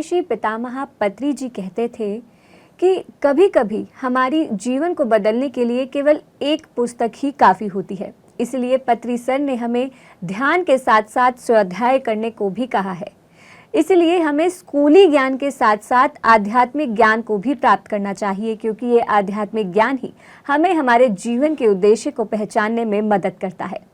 महर्षि पितामह पत्री जी कहते थे कि कभी कभी हमारी जीवन को बदलने के लिए केवल एक पुस्तक ही काफ़ी होती है। इसलिए पत्री सर ने हमें ध्यान के साथ साथ स्वाध्याय करने को भी कहा है। इसलिए हमें स्कूली ज्ञान के साथ साथ आध्यात्मिक ज्ञान को भी प्राप्त करना चाहिए, क्योंकि ये आध्यात्मिक ज्ञान ही हमें हमारे जीवन के उद्देश्य को पहचानने में मदद करता है।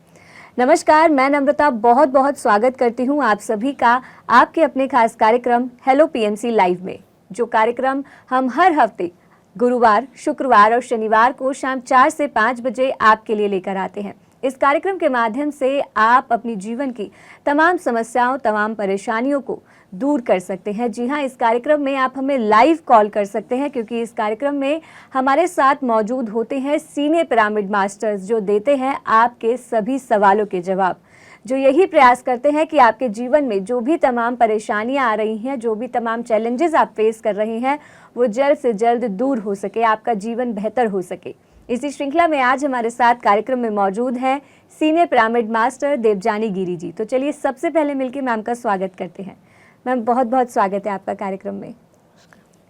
नमस्कार, मैं नम्रता बहुत बहुत स्वागत करती हूँ आप सभी का आपके अपने खास कार्यक्रम हेलो पीएमसी लाइव में, जो कार्यक्रम हम हर हफ्ते गुरुवार, शुक्रवार और शनिवार को शाम 4 से 5 बजे आपके लिए लेकर आते हैं। इस कार्यक्रम के माध्यम से आप अपनी जीवन की तमाम समस्याओं, तमाम परेशानियों को दूर कर सकते हैं। जी हाँ, इस कार्यक्रम में आप हमें लाइव कॉल कर सकते हैं, क्योंकि इस कार्यक्रम में हमारे साथ मौजूद होते हैं सीनियर पिरामिड मास्टर्स, जो देते हैं आपके सभी सवालों के जवाब, जो यही प्रयास करते हैं कि आपके जीवन में जो भी तमाम परेशानियां आ रही हैं, जो भी तमाम चैलेंजेस आप फेस कर रहे हैं, वो जल्द से जल्द दूर हो सके, आपका जीवन बेहतर हो सके। इसी श्रृंखला में आज हमारे साथ कार्यक्रम में मौजूद हैं senior pyramid master Devyani Giri ji. तो चलिए सबसे पहले मिलकर मैम का स्वागत करते हैं। मैम बहुत बहुत स्वागत है आपका कार्यक्रम में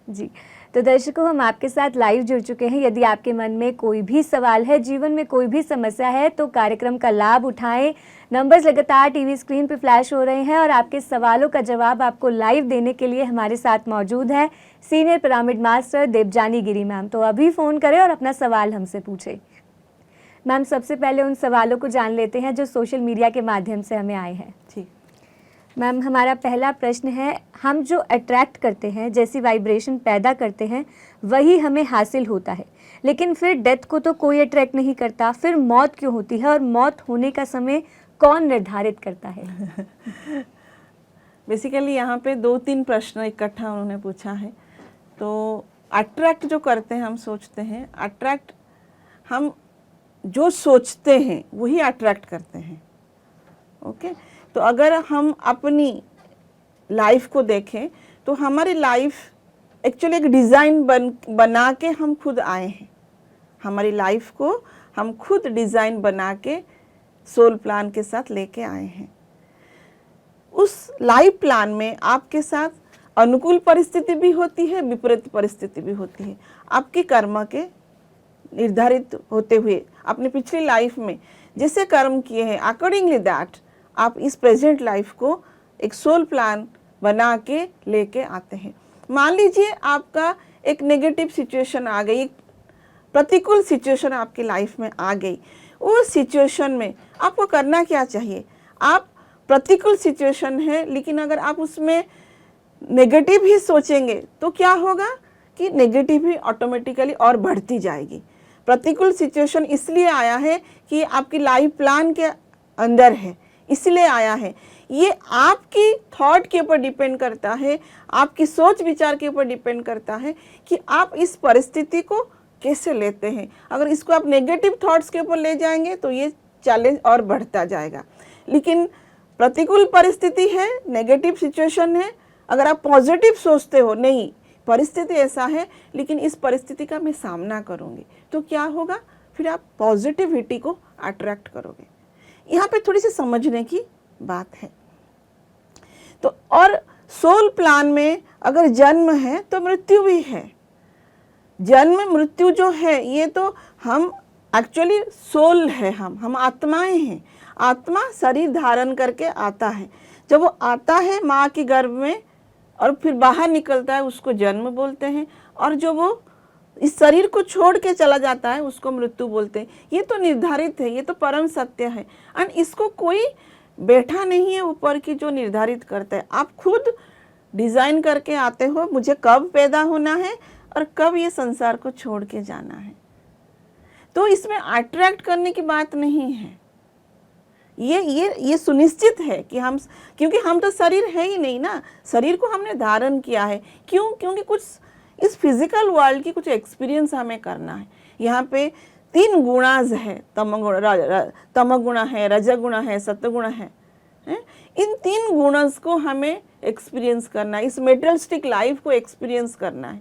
जी। तो दर्शकों, हम आपके साथ लाइव जुड़ चुके हैं। यदि आपके मन में कोई भी सवाल है, जीवन में कोई भी समस्या है, तो कार्यक्रम का लाभ उठाएं। नंबर्स लगातार टीवी स्क्रीन पर फ्लैश हो रहे हैं और आपके सवालों का जवाब आपको लाइव देने के लिए हमारे साथ मौजूद है सीनियर पिरामिड मास्टर देवजानी गिरी मैम। तो अभी फ़ोन करें और अपना सवाल हमसे पूछें। मैम, सबसे पहले उन सवालों को जान लेते हैं जो सोशल मीडिया के माध्यम से हमें आए हैं। ठीक मैम, हमारा पहला प्रश्न है, हम जो अट्रैक्ट करते हैं, जैसी वाइब्रेशन पैदा करते हैं, वही हमें हासिल होता है, लेकिन फिर डेथ को तो कोई अट्रैक्ट नहीं करता, फिर मौत क्यों होती है और मौत होने का समय कौन निर्धारित करता है? बेसिकली यहाँ पे 2-3 प्रश्न इकट्ठा उन्होंने पूछा है। तो अट्रैक्ट जो करते हैं, हम सोचते हैं, अट्रैक्ट हम जो सोचते हैं वही अट्रैक्ट करते हैं। ओके, तो अगर हम अपनी लाइफ को देखें तो हमारी लाइफ एक्चुअली एक डिज़ाइन बना के हम खुद आए हैं। हमारी लाइफ को हम खुद डिज़ाइन बना के सोल प्लान के साथ लेके आए हैं। उस लाइफ प्लान में आपके साथ अनुकूल परिस्थिति भी होती है, विपरीत परिस्थिति भी होती है। आपके कर्म के निर्धारित होते हुए अपने पिछली लाइफ में जैसे कर्म किए हैं, अकॉर्डिंगली दैट आप इस प्रेजेंट लाइफ को एक सोल प्लान बना के लेके आते हैं। मान लीजिए आपका एक नेगेटिव सिचुएशन आ गई, प्रतिकूल सिचुएशन आपकी लाइफ में आ गई। उस सिचुएशन में आपको करना क्या चाहिए? आप प्रतिकूल सिचुएशन है, लेकिन अगर आप उसमें नेगेटिव ही सोचेंगे तो क्या होगा कि नेगेटिव ही ऑटोमेटिकली और बढ़ती जाएगी। प्रतिकूल सिचुएशन इसलिए आया है कि आपकी लाइफ प्लान के अंदर है, इसलिए आया है। ये आपकी थॉट के ऊपर डिपेंड करता है, आपकी सोच विचार के ऊपर डिपेंड करता है कि आप इस परिस्थिति को कैसे लेते हैं। अगर इसको आप नेगेटिव थॉट्स के ऊपर ले जाएंगे तो ये चैलेंज और बढ़ता जाएगा। लेकिन प्रतिकूल परिस्थिति है, नेगेटिव सिचुएशन है, अगर आप पॉजिटिव सोचते हो, नहीं परिस्थिति ऐसा है लेकिन इस परिस्थिति का मैं सामना करूँगी, तो क्या होगा? फिर आप पॉजिटिविटी को अट्रैक्ट करोगे। यहाँ पे थोड़ी सी समझने की बात है। तो और सोल प्लान में अगर जन्म है तो मृत्यु भी है। जन्म मृत्यु जो है ये तो हम एक्चुअली सोल है, हम आत्माएं हैं। आत्मा शरीर धारण करके आता है। जब वो आता है माँ के गर्भ में और फिर बाहर निकलता है, उसको जन्म बोलते हैं। और जो वो इस शरीर को छोड़ के चला जाता है उसको मृत्यु बोलते हैं। ये तो निर्धारित है, ये तो परम सत्य है। और इसको कोई बैठा नहीं है ऊपर की जो निर्धारित करता है। आप खुद डिज़ाइन करके आते हो, मुझे कब पैदा होना है और कब ये संसार को छोड़ के जाना है। तो इसमें अट्रैक्ट करने की बात नहीं है। ये सुनिश्चित है कि हम, क्योंकि हम तो शरीर है ही नहीं ना, शरीर को हमने धारण किया है। क्यों? क्योंकि कुछ इस फिजिकल वर्ल्ड की कुछ एक्सपीरियंस हमें करना है। यहाँ पे 3 गुणाज है, तमगुण है, रजगुण है, सत्वगुण है। इन 3 गुणस को हमें एक्सपीरियंस करना है, इस मेटेरियलिस्टिक लाइफ को एक्सपीरियंस करना है,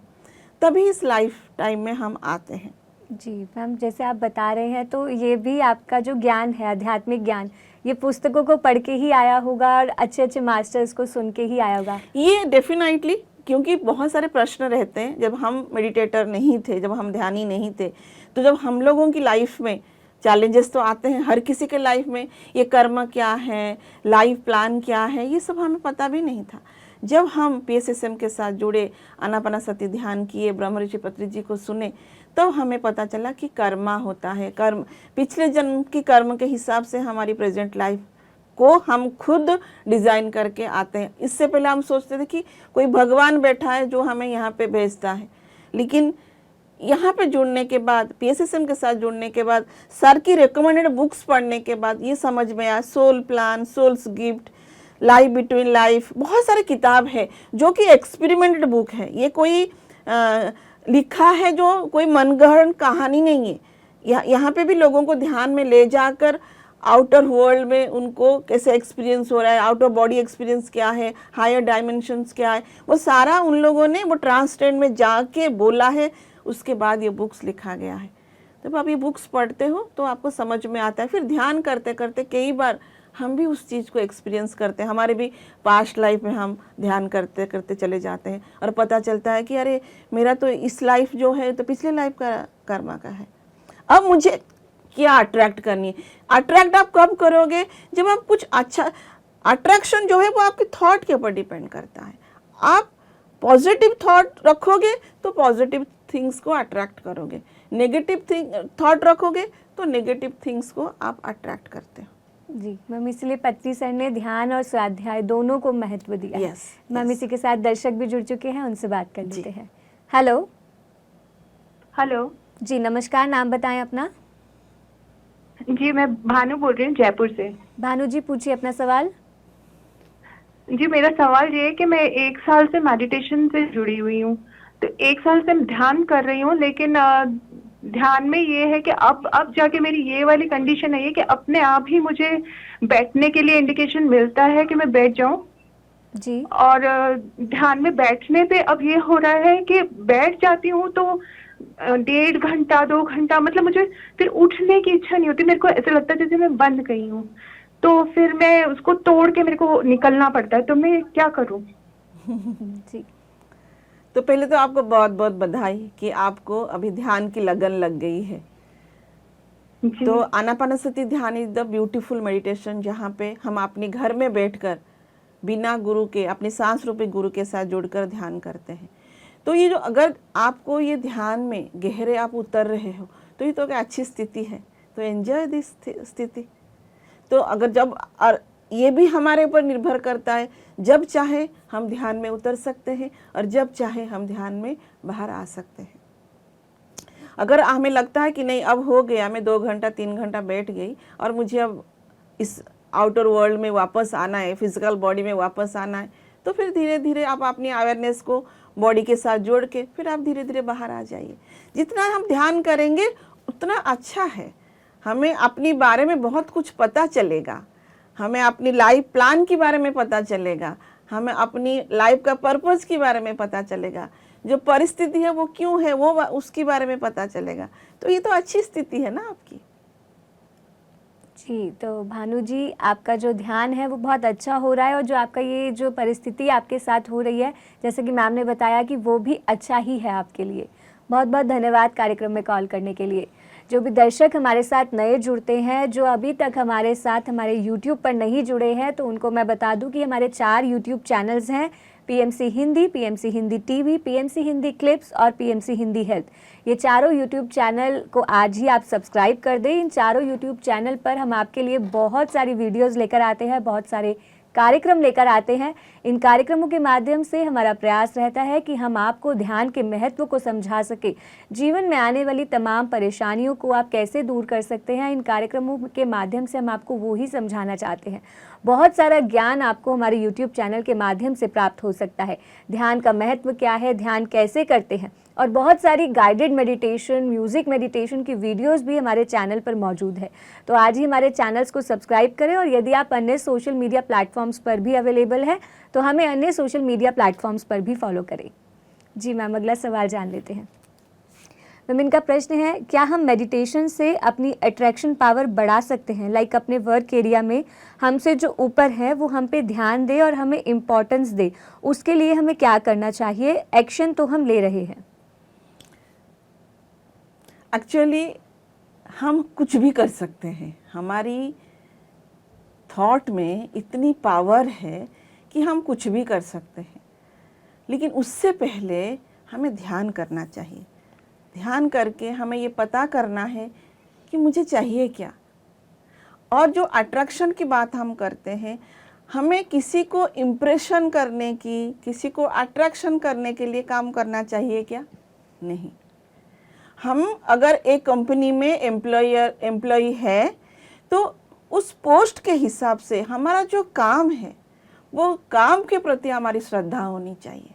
तभी इस लाइफ टाइम में हम आते हैं। जी मैम, जैसे आप बता रहे हैं तो ये भी आपका जो ज्ञान है, आध्यात्मिक ज्ञान, ये पुस्तकों को पढ़ के ही आया होगा और अच्छे अच्छे मास्टर्स को सुन के ही आया होगा। ये डेफिनेटली क्योंकि बहुत सारे प्रश्न रहते हैं जब हम मेडिटेटर नहीं थे, जब हम ध्यानी नहीं थे, तो जब हम लोगों की लाइफ में चैलेंजेस तो आते हैं, हर किसी के लाइफ में, ये कर्म क्या है, लाइफ प्लान क्या है, ये सब हमें पता भी नहीं था। जब हम PSSM के साथ जुड़े, आनापानसति ध्यान किए, ब्रह्म ऋषि पत्री जी को सुने, तो हमें पता चला कि कर्मा होता है, कर्म पिछले जन्म की कर्म के हिसाब से हमारी प्रेजेंट लाइफ को हम खुद डिज़ाइन करके आते हैं। इससे पहले हम सोचते थे कि कोई भगवान बैठा है जो हमें यहाँ पे भेजता है, लेकिन यहाँ पे जुड़ने के बाद, PSSM के साथ जुड़ने के बाद, सर की रिकमेंडेड बुक्स पढ़ने के बाद ये समझ में आया, soul plan, soul's gift, life between life, बहुत सारे किताब है जो कि एक्सपेरिमेंटेड बुक है। ये कोई लिखा है जो कोई मनगढ़ंत कहानी नहीं है। यहाँ पे भी लोगों को ध्यान में ले जाकर आउटर वर्ल्ड में उनको कैसे एक्सपीरियंस हो रहा है, आउट ऑफ बॉडी एक्सपीरियंस क्या है, हायर डायमेंशंस क्या है, वो सारा उन लोगों ने वो ट्रांसलेट में जाके बोला है। उसके बाद ये बुक्स लिखा गया है। जब आप ये बुक्स पढ़ते हो तो आपको समझ में आता है। फिर ध्यान करते करते कई बार हम भी उस चीज़ को एक्सपीरियंस करते हैं। हमारे भी पास्ट लाइफ में हम ध्यान करते करते चले जाते हैं और पता चलता है कि अरे मेरा तो इस लाइफ जो है तो पिछले लाइफ का कर्मा का है। अब मुझे क्या अट्रैक्ट करनी है। अट्रैक्ट आप कब करोगे? जब आप कुछ अच्छा, अट्रैक्शन जो है वो आपके थॉट के ऊपर डिपेंड करता है। आप पॉजिटिव थॉट रखोगे तो पॉजिटिव थिंग्स को अट्रैक्ट करोगे, नेगेटिव थॉट रखोगे तो नेगेटिव थिंग्स को आप अट्रैक्ट करते हो। जी मैम, इसलिए पत्री सर ने ध्यान और स्वाध्याय दोनों को महत्व दिया है। Yes, ma'am yes. इसी के साथ दर्शक भी जुड़ चुके हैं, उनसे बात कर लेते हैं। हेलो। हेलो जी नमस्कार, नाम बताएं अपना। जी, मैं भानु बोल रही हूँ जयपुर से। भानु जी पूछिए अपना सवाल। जी, मेरा सवाल ये है कि मैं 1 साल से मेडिटेशन से जुड़ी हुई हूँ, तो 1 साल से ध्यान कर रही हूँ, लेकिन ध्यान में ये है कि अब जाके मेरी ये वाली कंडीशन है कि अपने आप ही मुझे बैठने के लिए इंडिकेशन मिलता है कि मैं बैठ जाऊं। जी। और ध्यान में बैठने पे अब ये हो रहा है कि बैठ जाती हूँ तो 1.5 घंटा 2 घंटा, मतलब मुझे फिर उठने की इच्छा नहीं होती। मेरे को ऐसा लगता है जैसे मैं बंद गई हूँ, तो फिर मैं उसको तोड़ के मेरे को निकलना पड़ता है। तो मैं क्या करूँ? जी, तो पहले तो आपको बहुत बहुत बधाई कि आपको अभी ध्यान की लगन लग गई है। जी। तो आनापानसति ध्यान इज द ब्यूटीफुल मेडिटेशन, जहाँ पे हम अपने घर में बैठकर बिना गुरु के, अपने सांस रूपी गुरु के साथ जुड़कर ध्यान करते हैं। तो ये जो, अगर आपको ये ध्यान में गहरे आप उतर रहे हो तो ये तो एक अच्छी स्थिति है, तो एंजॉय दिस स्थिति। तो अगर जब, और ये भी हमारे ऊपर निर्भर करता है, जब चाहे हम ध्यान में उतर सकते हैं और जब चाहे हम ध्यान में बाहर आ सकते हैं। अगर हमें लगता है कि नहीं अब हो गया, मैं 2 घंटा 3 घंटा बैठ गई और मुझे अब इस आउटर वर्ल्ड में वापस आना है, फिजिकल बॉडी में वापस आना है, तो फिर धीरे धीरे आप अपनी अवेयरनेस को बॉडी के साथ जोड़ के फिर आप धीरे धीरे बाहर आ जाइए। जितना हम ध्यान करेंगे उतना अच्छा है। हमें अपनी बारे में बहुत कुछ पता चलेगा, हमें अपनी लाइफ प्लान के बारे में पता चलेगा, हमें अपनी लाइफ का पर्पस के बारे में पता चलेगा, जो परिस्थिति है वो क्यों है वो उसके बारे में पता चलेगा। तो ये तो अच्छी स्थिति है ना आपकी। जी तो भानु जी, आपका जो ध्यान है वो बहुत अच्छा हो रहा है, और जो आपका ये जो परिस्थिति आपके साथ हो रही है, जैसे कि मैम ने बताया कि वो भी अच्छा ही है आपके लिए। बहुत बहुत धन्यवाद कार्यक्रम में कॉल करने के लिए। जो भी दर्शक हमारे साथ नए जुड़ते हैं, जो अभी तक हमारे साथ हमारे YouTube पर नहीं जुड़े हैं, तो उनको मैं बता दूं कि हमारे 4 YouTube चैनल्स हैं, PMC Hindi, PMC Hindi TV, PMC Hindi clips और PMC हिंदी हेल्थ। ये चारों YouTube चैनल को आज ही आप सब्सक्राइब कर दें। इन चारों YouTube चैनल पर हम आपके लिए बहुत सारी वीडियोज़ लेकर आते हैं, बहुत सारे कार्यक्रम लेकर आते हैं। इन कार्यक्रमों के माध्यम से हमारा प्रयास रहता है कि हम आपको ध्यान के महत्व को समझा सके, जीवन में आने वाली तमाम परेशानियों को आप कैसे दूर कर सकते हैं। इन कार्यक्रमों के माध्यम से हम आपको वो ही समझाना चाहते हैं। बहुत सारा ज्ञान आपको हमारे YouTube चैनल के माध्यम से प्राप्त हो सकता है। ध्यान का महत्व क्या है, ध्यान कैसे करते हैं, और बहुत सारी गाइडेड मेडिटेशन, म्यूजिक मेडिटेशन की वीडियोस भी हमारे चैनल पर मौजूद है। तो आज ही हमारे चैनल्स को सब्सक्राइब करें, और यदि आप अन्य सोशल मीडिया प्लेटफॉर्म्स पर भी अवेलेबल हैं तो हमें अन्य सोशल मीडिया प्लेटफॉर्म्स पर भी फॉलो करें। जी मैम, अगला सवाल जान लेते हैं। मैम इनका प्रश्न है, क्या हम मेडिटेशन से अपनी अट्रैक्शन पावर बढ़ा सकते हैं? लाइक अपने वर्क एरिया में हमसे जो ऊपर है वो हम पे ध्यान दे और हमें इम्पोर्टेंस दे, उसके लिए हमें क्या करना चाहिए? एक्शन तो हम ले रहे हैं। एक्चुअली हम कुछ भी कर सकते हैं, हमारी थॉट में इतनी पावर है कि हम कुछ भी कर सकते हैं, लेकिन उससे पहले हमें ध्यान करना चाहिए। ध्यान करके हमें ये पता करना है कि मुझे चाहिए क्या। और जो अट्रैक्शन की बात हम करते हैं, हमें किसी को इम्प्रेशन करने की, किसी को अट्रैक्शन करने के लिए काम करना चाहिए क्या? नहीं। हम अगर एक कंपनी में एम्प्लॉय है तो उस पोस्ट के हिसाब से हमारा जो काम है वो काम के प्रति हमारी श्रद्धा होनी चाहिए।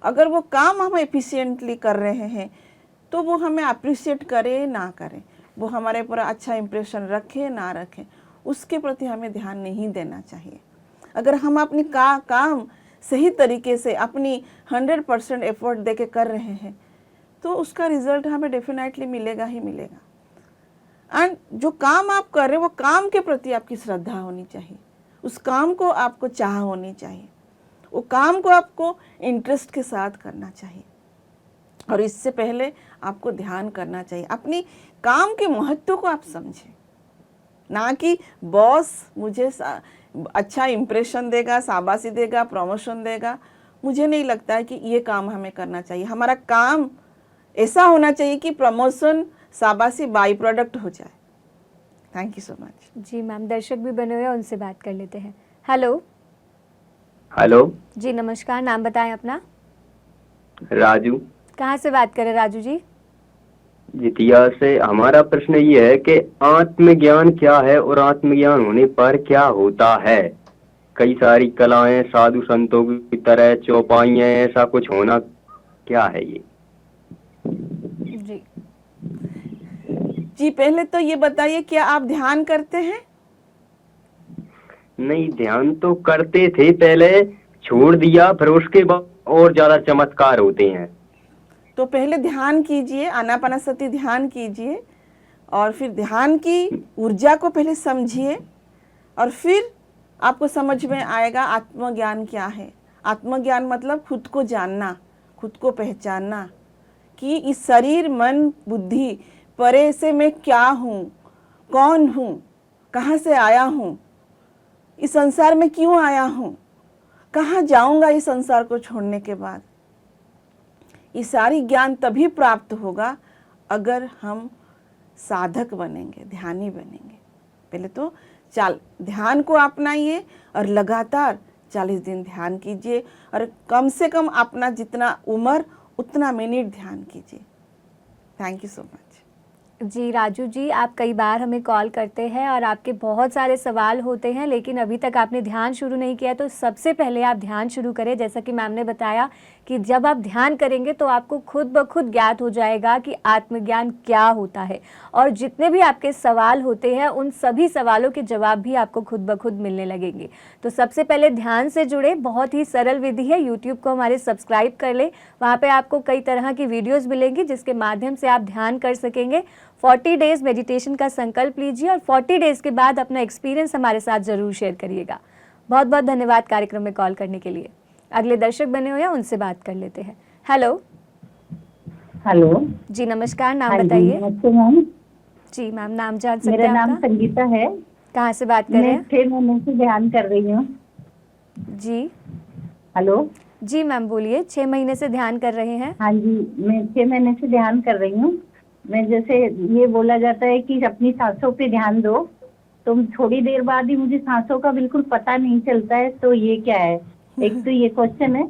अगर वो काम हम एफिशिएंटली कर रहे हैं तो वो हमें अप्रिशिएट करे ना करे, वो हमारे पर अच्छा इंप्रेशन रखे ना रखे, उसके प्रति हमें ध्यान नहीं देना चाहिए। अगर हम अपनी काम सही तरीके से अपनी 100% एफर्ट दे के कर रहे हैं तो उसका रिजल्ट हमें डेफिनेटली मिलेगा ही मिलेगा। एंड जो काम आप कर रहे हो वो काम के प्रति आपकी श्रद्धा होनी चाहिए, उस काम को आपको चाह होनी चाहिए, वो काम को आपको इंटरेस्ट के साथ करना चाहिए। और इससे पहले आपको ध्यान करना चाहिए, अपनी काम के महत्व को आप समझें, ना कि बॉस मुझे अच्छा इंप्रेशन देगा, शाबाशी देगा, प्रमोशन देगा। मुझे नहीं लगता है कि ये काम हमें करना चाहिए। हमारा काम ऐसा होना चाहिए कि प्रमोशन, शाबाशी बाई प्रोडक्ट हो जाए। Thank you so much. जी मैम, दर्शक भी बने हुए हैं, उनसे बात कर लेते हैं। हेलो। हेलो जी नमस्कार, नाम बताएं अपना। राजू, कहाँ से बात करें राजू जी? जितिया से। हमारा प्रश्न ये है कि आत्मज्ञान क्या है और आत्मज्ञान होने पर क्या होता है? कई सारी कलाएं, साधु संतों की तरह चौपाइयां, ऐसा कुछ होना क्या है ये? जी जी, पहले तो ये बताइए, क्या आप ध्यान करते हैं? नहीं, ध्यान तो करते थे, पहले छोड़ दिया, फिर उसके बाद और ज्यादा चमत्कार होते हैं। तो पहले ध्यान कीजिए, आनापानसति ध्यान कीजिए, और फिर ध्यान की ऊर्जा को पहले समझिए, और फिर आपको समझ में आएगा आत्मज्ञान क्या है। आत्मज्ञान मतलब खुद को जानना, खुद को पहचानना कि इस शरीर, मन, बुद्धि परे से मैं क्या हूँ, कौन हूँ, कहाँ से आया हूँ, इस संसार में क्यों आया हूँ, कहाँ जाऊँगा इस संसार को छोड़ने के बाद। ये सारी ज्ञान तभी प्राप्त होगा अगर हम साधक बनेंगे, ध्यानी बनेंगे। पहले तो ध्यान को अपनाइए और लगातार 40 दिन ध्यान कीजिए, और कम से कम अपना जितना उम्र उतना मिनट ध्यान कीजिए। Thank you so much. जी राजू जी, आप कई बार हमें कॉल करते हैं और आपके बहुत सारे सवाल होते हैं, लेकिन अभी तक आपने ध्यान शुरू नहीं किया। तो सबसे पहले आप ध्यान शुरू करें। जैसा कि मैम ने बताया कि जब आप ध्यान करेंगे तो आपको खुद ब खुद ज्ञात हो जाएगा कि आत्मज्ञान क्या होता है, और जितने भी आपके सवाल होते हैं उन सभी सवालों के जवाब भी आपको खुद ब खुद मिलने लगेंगे। तो सबसे पहले ध्यान से जुड़े, बहुत ही सरल विधि है। यूट्यूब को हमारे सब्सक्राइब कर ले, वहाँ पे आपको कई तरह की वीडियोज़ मिलेंगी जिसके माध्यम से आप ध्यान कर सकेंगे। 40 डेज मेडिटेशन का संकल्प लीजिए और 40 डेज के बाद अपना एक्सपीरियंस हमारे साथ जरूर शेयर करिएगा। बहुत बहुत धन्यवाद कार्यक्रम में कॉल करने के लिए। अगले दर्शक बने हुए हैं, उनसे बात कर लेते हैं। हेलो। हेलो जी नमस्कार, नाम हाँ जी, बताइए। नमस्ते मैम। जी मैम, नाम जान सकते मेरा हैं नाम आपका? संगीता है। कहाँ से बात कर रहे मैं हैं? 6 महीने से ध्यान कर रही हूँ। जी हेलो। जी मैम बोलिए, 6 महीने से ध्यान कर रहे हैं? हाँ जी, मैं 6 महीने से ध्यान कर रही हूँ। मैं जैसे ये बोला जाता है कि अपनी सांसों पे ध्यान दो, तो थोड़ी देर बाद ही मुझे सांसों का बिल्कुल पता नहीं चलता है। तो ये क्या है? एक तो ये क्वेश्चन है।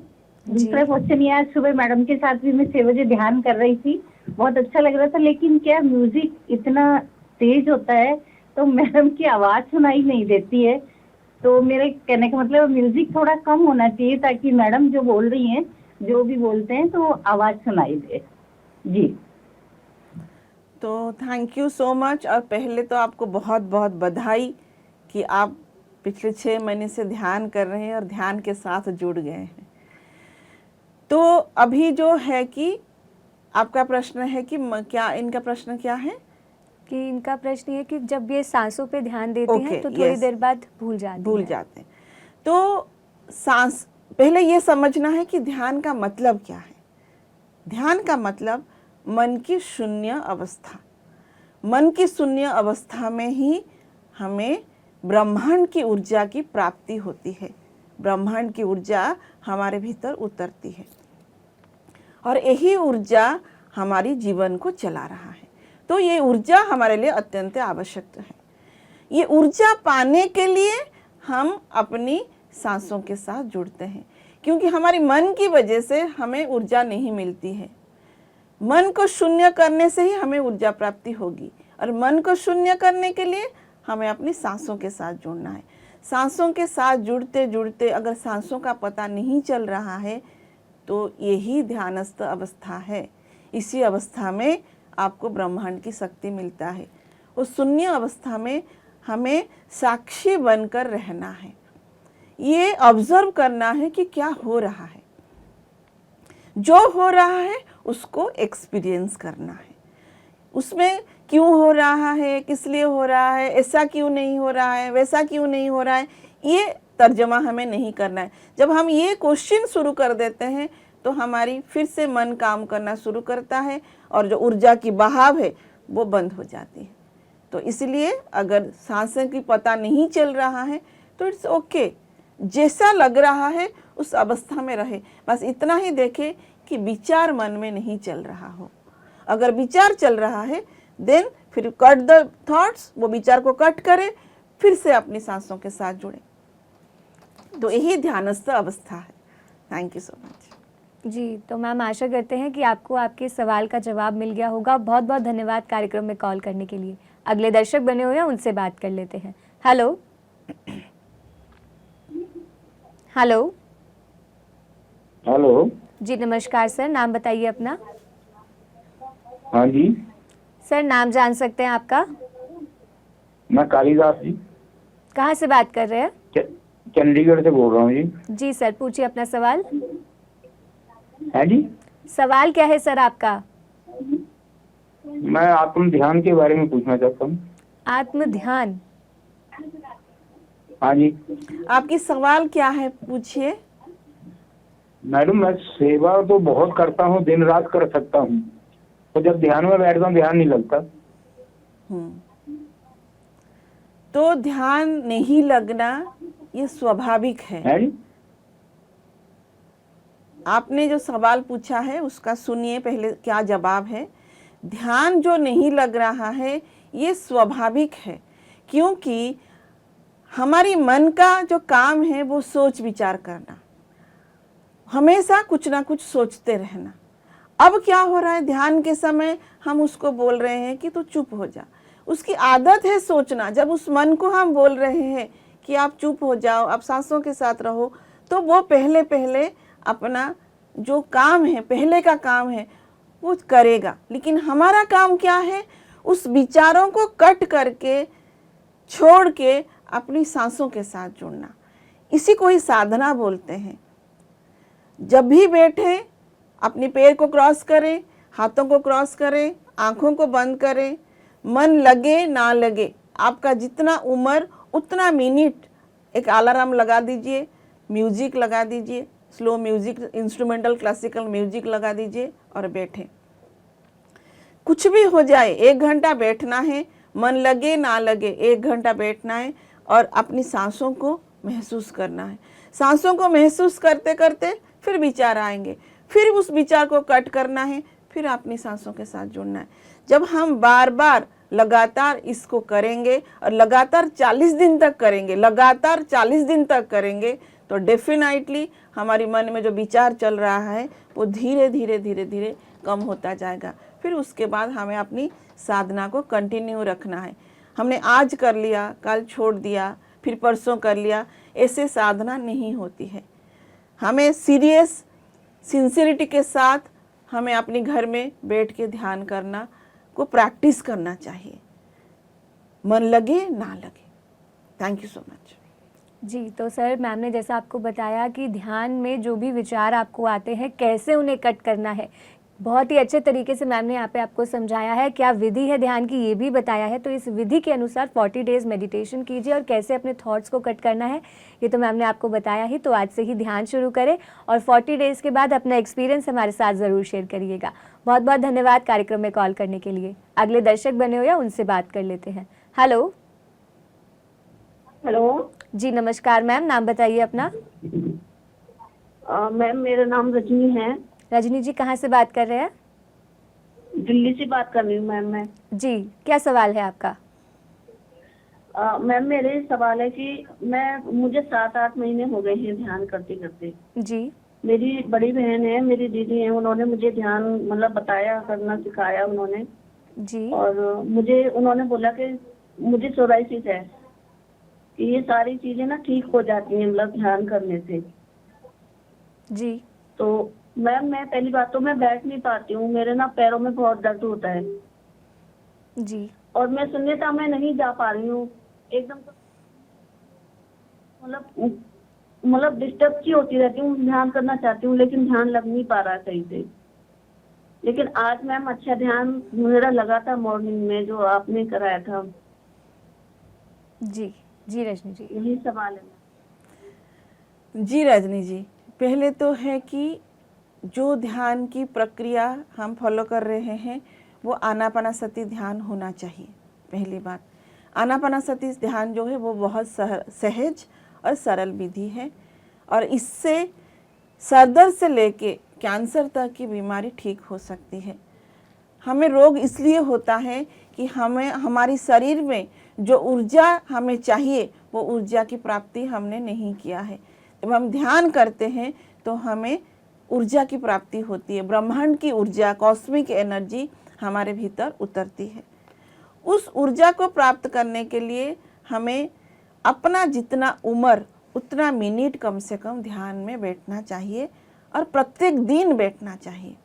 दूसरा क्वेश्चन ये, आज सुबह मैडम के साथ भी मैं 6 बजे ध्यान कर रही थी, बहुत अच्छा लग रहा था, लेकिन क्या म्यूजिक इतना तेज होता है तो मैडम की आवाज सुनाई नहीं देती है। तो मेरे कहने का मतलब म्यूजिक थोड़ा कम होना चाहिए ताकि मैडम जो बोल रही हैं, जो भी बोलते हैं, तो आवाज सुनाई दे। जी तो थैंक यू सो मच। और पहले तो आपको बहुत बहुत बधाई कि आप पिछले 6 महीने से ध्यान कर रहे हैं और ध्यान के साथ जुड़ गए हैं। तो अभी जो है कि आपका प्रश्न है कि क्या इनका प्रश्न क्या है? कि इनका प्रश्न ये है कि जब ये सांसों पे ध्यान देते ओके, हैं तो थोड़ी yes. देर बाद भूल जाते हैं। तो सांस, पहले ये समझना है कि ध्यान का मतलब क्या है। ध्यान का मतलब मन की शून्य अवस्था। मन की शून्य अवस्था में ही हमें ब्रह्मांड की ऊर्जा की प्राप्ति होती है। ब्रह्मांड की ऊर्जा हमारे भीतर उतरती है और यही ऊर्जा हमारी जीवन को चला रहा है। तो ये ऊर्जा हमारे लिए अत्यंत आवश्यक है। ये ऊर्जा पाने के लिए हम अपनी सांसों के साथ जुड़ते हैं, क्योंकि हमारी मन की वजह से हमें ऊर्जा नहीं मिलती है। मन को शून्य करने से ही हमें ऊर्जा प्राप्ति होगी, और मन को शून्य करने के लिए हमें अपनी सांसों के साथ जुड़ना है। सांसों के साथ जुड़ते जुड़ते अगर सांसों का पता नहीं चल रहा है तो यही ध्यानस्थ अवस्था है। इसी अवस्था में आपको ब्रह्मांड की शक्ति मिलता है। उस शून्य अवस्था में हमें साक्षी बनकर रहना है, ये ऑब्जर्व करना है कि क्या हो रहा है। जो हो रहा है उसको एक्सपीरियंस करना है। उसमें क्यों हो रहा है, किस लिए हो रहा है, ऐसा क्यों नहीं हो रहा है, वैसा क्यों नहीं हो रहा है, ये तर्जमा हमें नहीं करना है। जब हम ये क्वेश्चन शुरू कर देते हैं तो हमारी फिर से मन काम करना शुरू करता है और जो ऊर्जा की बहाव है वो बंद हो जाती है। तो इसलिए अगर सांसें की पता नहीं चल रहा है तो इट्स ओके, जैसा लग रहा है उस अवस्था में रहे। बस इतना ही देखे कि विचार मन में नहीं चल रहा हो। अगर विचार चल रहा है देन फिर कट द थॉट्स, वो विचार को कट करे, फिर से अपनी सांसों के साथ जुड़े। तो यही ध्यानस्थ अवस्था है। Thank you so much. जी, तो मैम आशा करते हैं कि आपको आपके सवाल का जवाब मिल गया होगा। बहुत बहुत धन्यवाद कार्यक्रम में कॉल करने के लिए। अगले दर्शक बने हुए हैं, उनसे बात कर लेते हैं। हेलो हेलो हेलो जी, नमस्कार सर, नाम बताइए अपना। हाँ जी, सर नाम जान सकते हैं आपका? मैं कालीदास जी कहाँ से बात कर रहे हैं? चंडीगढ़ से बोल रहा हूँ जी। जी सर, पूछिए अपना सवाल। है जी, सवाल क्या है सर आपका? मैं आत्म ध्यान के बारे में पूछना चाहता हूँ। आत्म ध्यान? हाँ जी आपकी सवाल क्या है, पूछिए। मैडम, मैं सेवा तो बहुत करता हूँ, दिन रात कर सकता हूँ, तो जब ध्यान में बैठता हूँ ध्यान नहीं लगता। तो ध्यान नहीं लगना ये स्वाभाविक है जी? आपने जो सवाल पूछा है उसका सुनिए पहले क्या जवाब है। ध्यान जो नहीं लग रहा है ये स्वाभाविक है, क्योंकि हमारी मन का जो काम है वो सोच विचार करना, हमेशा कुछ ना कुछ सोचते रहना। अब क्या हो रहा है, ध्यान के समय हम उसको बोल रहे हैं कि तू चुप हो जा। उसकी आदत है सोचना। जब उस मन को हम बोल रहे हैं कि आप चुप हो जाओ, आप सांसों के साथ रहो, तो वो पहले पहले अपना जो काम है, पहले का काम है, वो करेगा। लेकिन हमारा काम क्या है, उस विचारों को कट करके छोड़ के अपनी सांसों के साथ जुड़ना। इसी को ही साधना बोलते हैं। जब भी बैठे अपनी पैर को क्रॉस करें, हाथों को क्रॉस करें, आंखों को बंद करें, मन लगे ना लगे, आपका जितना उम्र उतना मिनट एक अलार्म लगा दीजिए, म्यूजिक लगा दीजिए, slow music, instrumental classical music लगा दीजिए और बैठें। कुछ भी हो जाए, 1 घंटा बैठना है, मन लगे ना लगे 1 घंटा बैठना है और अपनी सांसों को महसूस करना है। सांसों को महसूस करते करते फिर विचार आएंगे, फिर उस विचार को कट करना है, फिर अपनी सांसों के साथ जुड़ना है। जब हम बार बार लगातार इसको करेंगे और लगातार 40 दिन तक करेंगे, लगातार 40 दिन तक करेंगे, तो डेफिनेटली हमारी मन में जो विचार चल रहा है वो धीरे धीरे धीरे धीरे कम होता जाएगा। फिर उसके बाद हमें अपनी साधना को कंटिन्यू रखना है। हमने आज कर लिया, कल छोड़ दिया, फिर परसों कर लिया, ऐसे साधना नहीं होती है। हमें सीरियस सिंसियरिटी के साथ हमें अपने घर में बैठ के ध्यान करना को प्रैक्टिस करना चाहिए, मन लगे ना लगे। Thank you so much. जी, तो सर मैम ने जैसा आपको बताया कि ध्यान में जो भी विचार आपको आते हैं कैसे उन्हें कट करना है, बहुत ही अच्छे तरीके से मैम ने यहाँ पे आपको समझाया है, क्या विधि है ध्यान की ये भी बताया है। तो इस विधि के अनुसार 40 डेज मेडिटेशन कीजिए और कैसे अपने थॉट्स को कट करना है ये तो मैम ने आपको बताया ही। तो आज से ही ध्यान शुरू करें और 40 डेज के बाद अपना एक्सपीरियंस हमारे साथ ज़रूर शेयर करिएगा। बहुत बहुत धन्यवाद कार्यक्रम में कॉल करने के लिए। अगले दर्शक बने हो या उनसे बात कर लेते हैं। हेलो हेलो जी, नमस्कार मैम, नाम बताइए अपना। मैम मेरा नाम रजनी है। रजनी जी कहाँ से बात कर रहे हैं? दिल्ली से बात कर रही हूँ मैम मैं। जी, क्या सवाल है आपका? मैम मेरे सवाल है कि मुझे 7-8 महीने हो गए हैं ध्यान करते करते। जी मेरी बड़ी बहन है, मेरी दीदी है, उन्होंने मुझे ध्यान मतलब बताया, करना सिखाया उन्होंने। जी और मुझे उन्होंने बोला कि मुझे सोराइसिस है, कि ये सारी चीजें ना ठीक हो जाती हैं मतलब ध्यान करने से। जी तो मैम मैं पहली बात तो मैं बैठ नहीं पाती हूँ, मेरे ना पैरों में बहुत दर्द होता है। जी और मैं शून्यता में नहीं जा पा रही हूँ एकदम। मतलब डिस्टर्ब सी होती रहती हूँ, ध्यान करना चाहती हूँ लेकिन ध्यान लग नहीं पा रहा सही से। लेकिन आज मैम अच्छा ध्यान मेरा लगा था मॉर्निंग में जो आपने कराया था। जी जी रजनी जी। यही सवाल है। जी रजनी जी, पहले तो है कि जो ध्यान की प्रक्रिया हम फॉलो कर रहे हैं वो आनापानासति ध्यान होना चाहिए। पहली बात, आनापानासति ध्यान जो है वो बहुत सहज और सरल विधि है और इससे सरदर्द से लेके कैंसर तक की बीमारी ठीक हो सकती है। हमें रोग इसलिए होता है कि हमारी शरीर में जो ऊर्जा हमें चाहिए वो ऊर्जा की प्राप्ति हमने नहीं किया है। जब हम ध्यान करते हैं तो हमें ऊर्जा की प्राप्ति होती है, ब्रह्मांड की ऊर्जा, कॉस्मिक एनर्जी हमारे भीतर उतरती है। उस ऊर्जा को प्राप्त करने के लिए हमें अपना जितना उम्र उतना मिनट कम से कम ध्यान में बैठना चाहिए और प्रत्येक दिन बैठना चाहिए।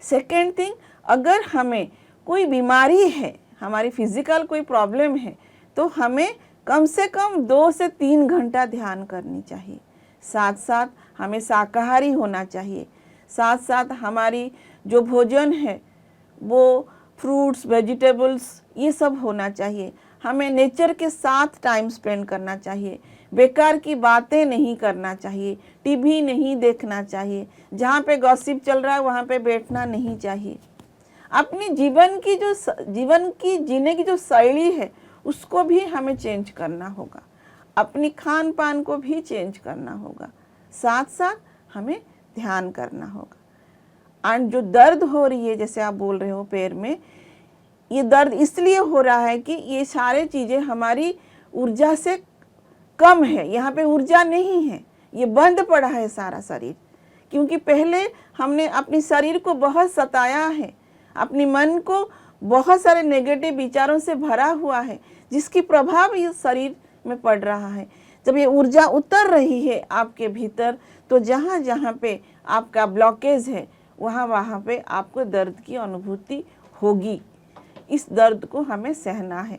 सेकेंड थिंग, अगर हमें कोई बीमारी है, हमारी फिजिकल कोई प्रॉब्लम है, तो हमें कम से कम 2 से 3 घंटा ध्यान करनी चाहिए। साथ साथ हमें शाकाहारी होना चाहिए, साथ साथ हमारी जो भोजन है वो फ्रूट्स, वेजिटेबल्स ये सब होना चाहिए। हमें नेचर के साथ टाइम स्पेंड करना चाहिए, बेकार की बातें नहीं करना चाहिए, टीवी नहीं देखना चाहिए, जहाँ पे गॉसिप चल रहा है वहाँ पे बैठना नहीं चाहिए। अपनी जीवन की जीने की जो शैली है उसको भी हमें चेंज करना होगा, अपनी खान पान को भी चेंज करना होगा, साथ साथ हमें ध्यान करना होगा। और जो दर्द हो रही है, जैसे आप बोल रहे हो पैर में, ये दर्द इसलिए हो रहा है कि ये सारे चीज़ें हमारी ऊर्जा से कम है, यहाँ पे ऊर्जा नहीं है, ये बंद पड़ा है सारा शरीर। क्योंकि पहले हमने अपनी शरीर को बहुत सताया है, अपनी मन को बहुत सारे नेगेटिव विचारों से भरा हुआ है, जिसकी प्रभाव ये शरीर में पड़ रहा है। जब ये ऊर्जा उतर रही है आपके भीतर, तो जहाँ जहाँ पे आपका ब्लॉकेज है वहाँ पे आपको दर्द की अनुभूति होगी। इस दर्द को हमें सहना है।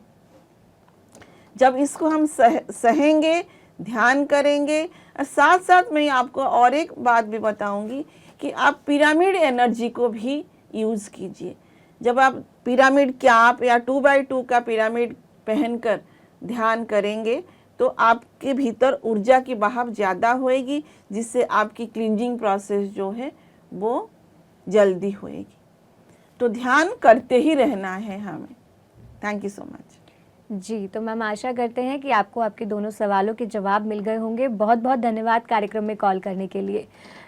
जब इसको हम सहेंगे, ध्यान करेंगे, और साथ साथ मैं आपको और एक बात भी बताऊंगी कि आप पिरामिड एनर्जी को भी यूज़ कीजिए। जब आप पिरामिड कैप या 2x2 का पिरामिड पहनकर ध्यान करेंगे तो आपके भीतर ऊर्जा की बहाव ज़्यादा होएगी, जिससे आपकी क्लींजिंग प्रोसेस जो है वो जल्दी होएगी। तो ध्यान करते ही रहना है हमें। Thank you so much. जी, तो मैम आशा करते हैं कि आपको आपके दोनों सवालों के जवाब मिल गए होंगे। बहुत बहुत धन्यवाद कार्यक्रम में कॉल करने के लिए।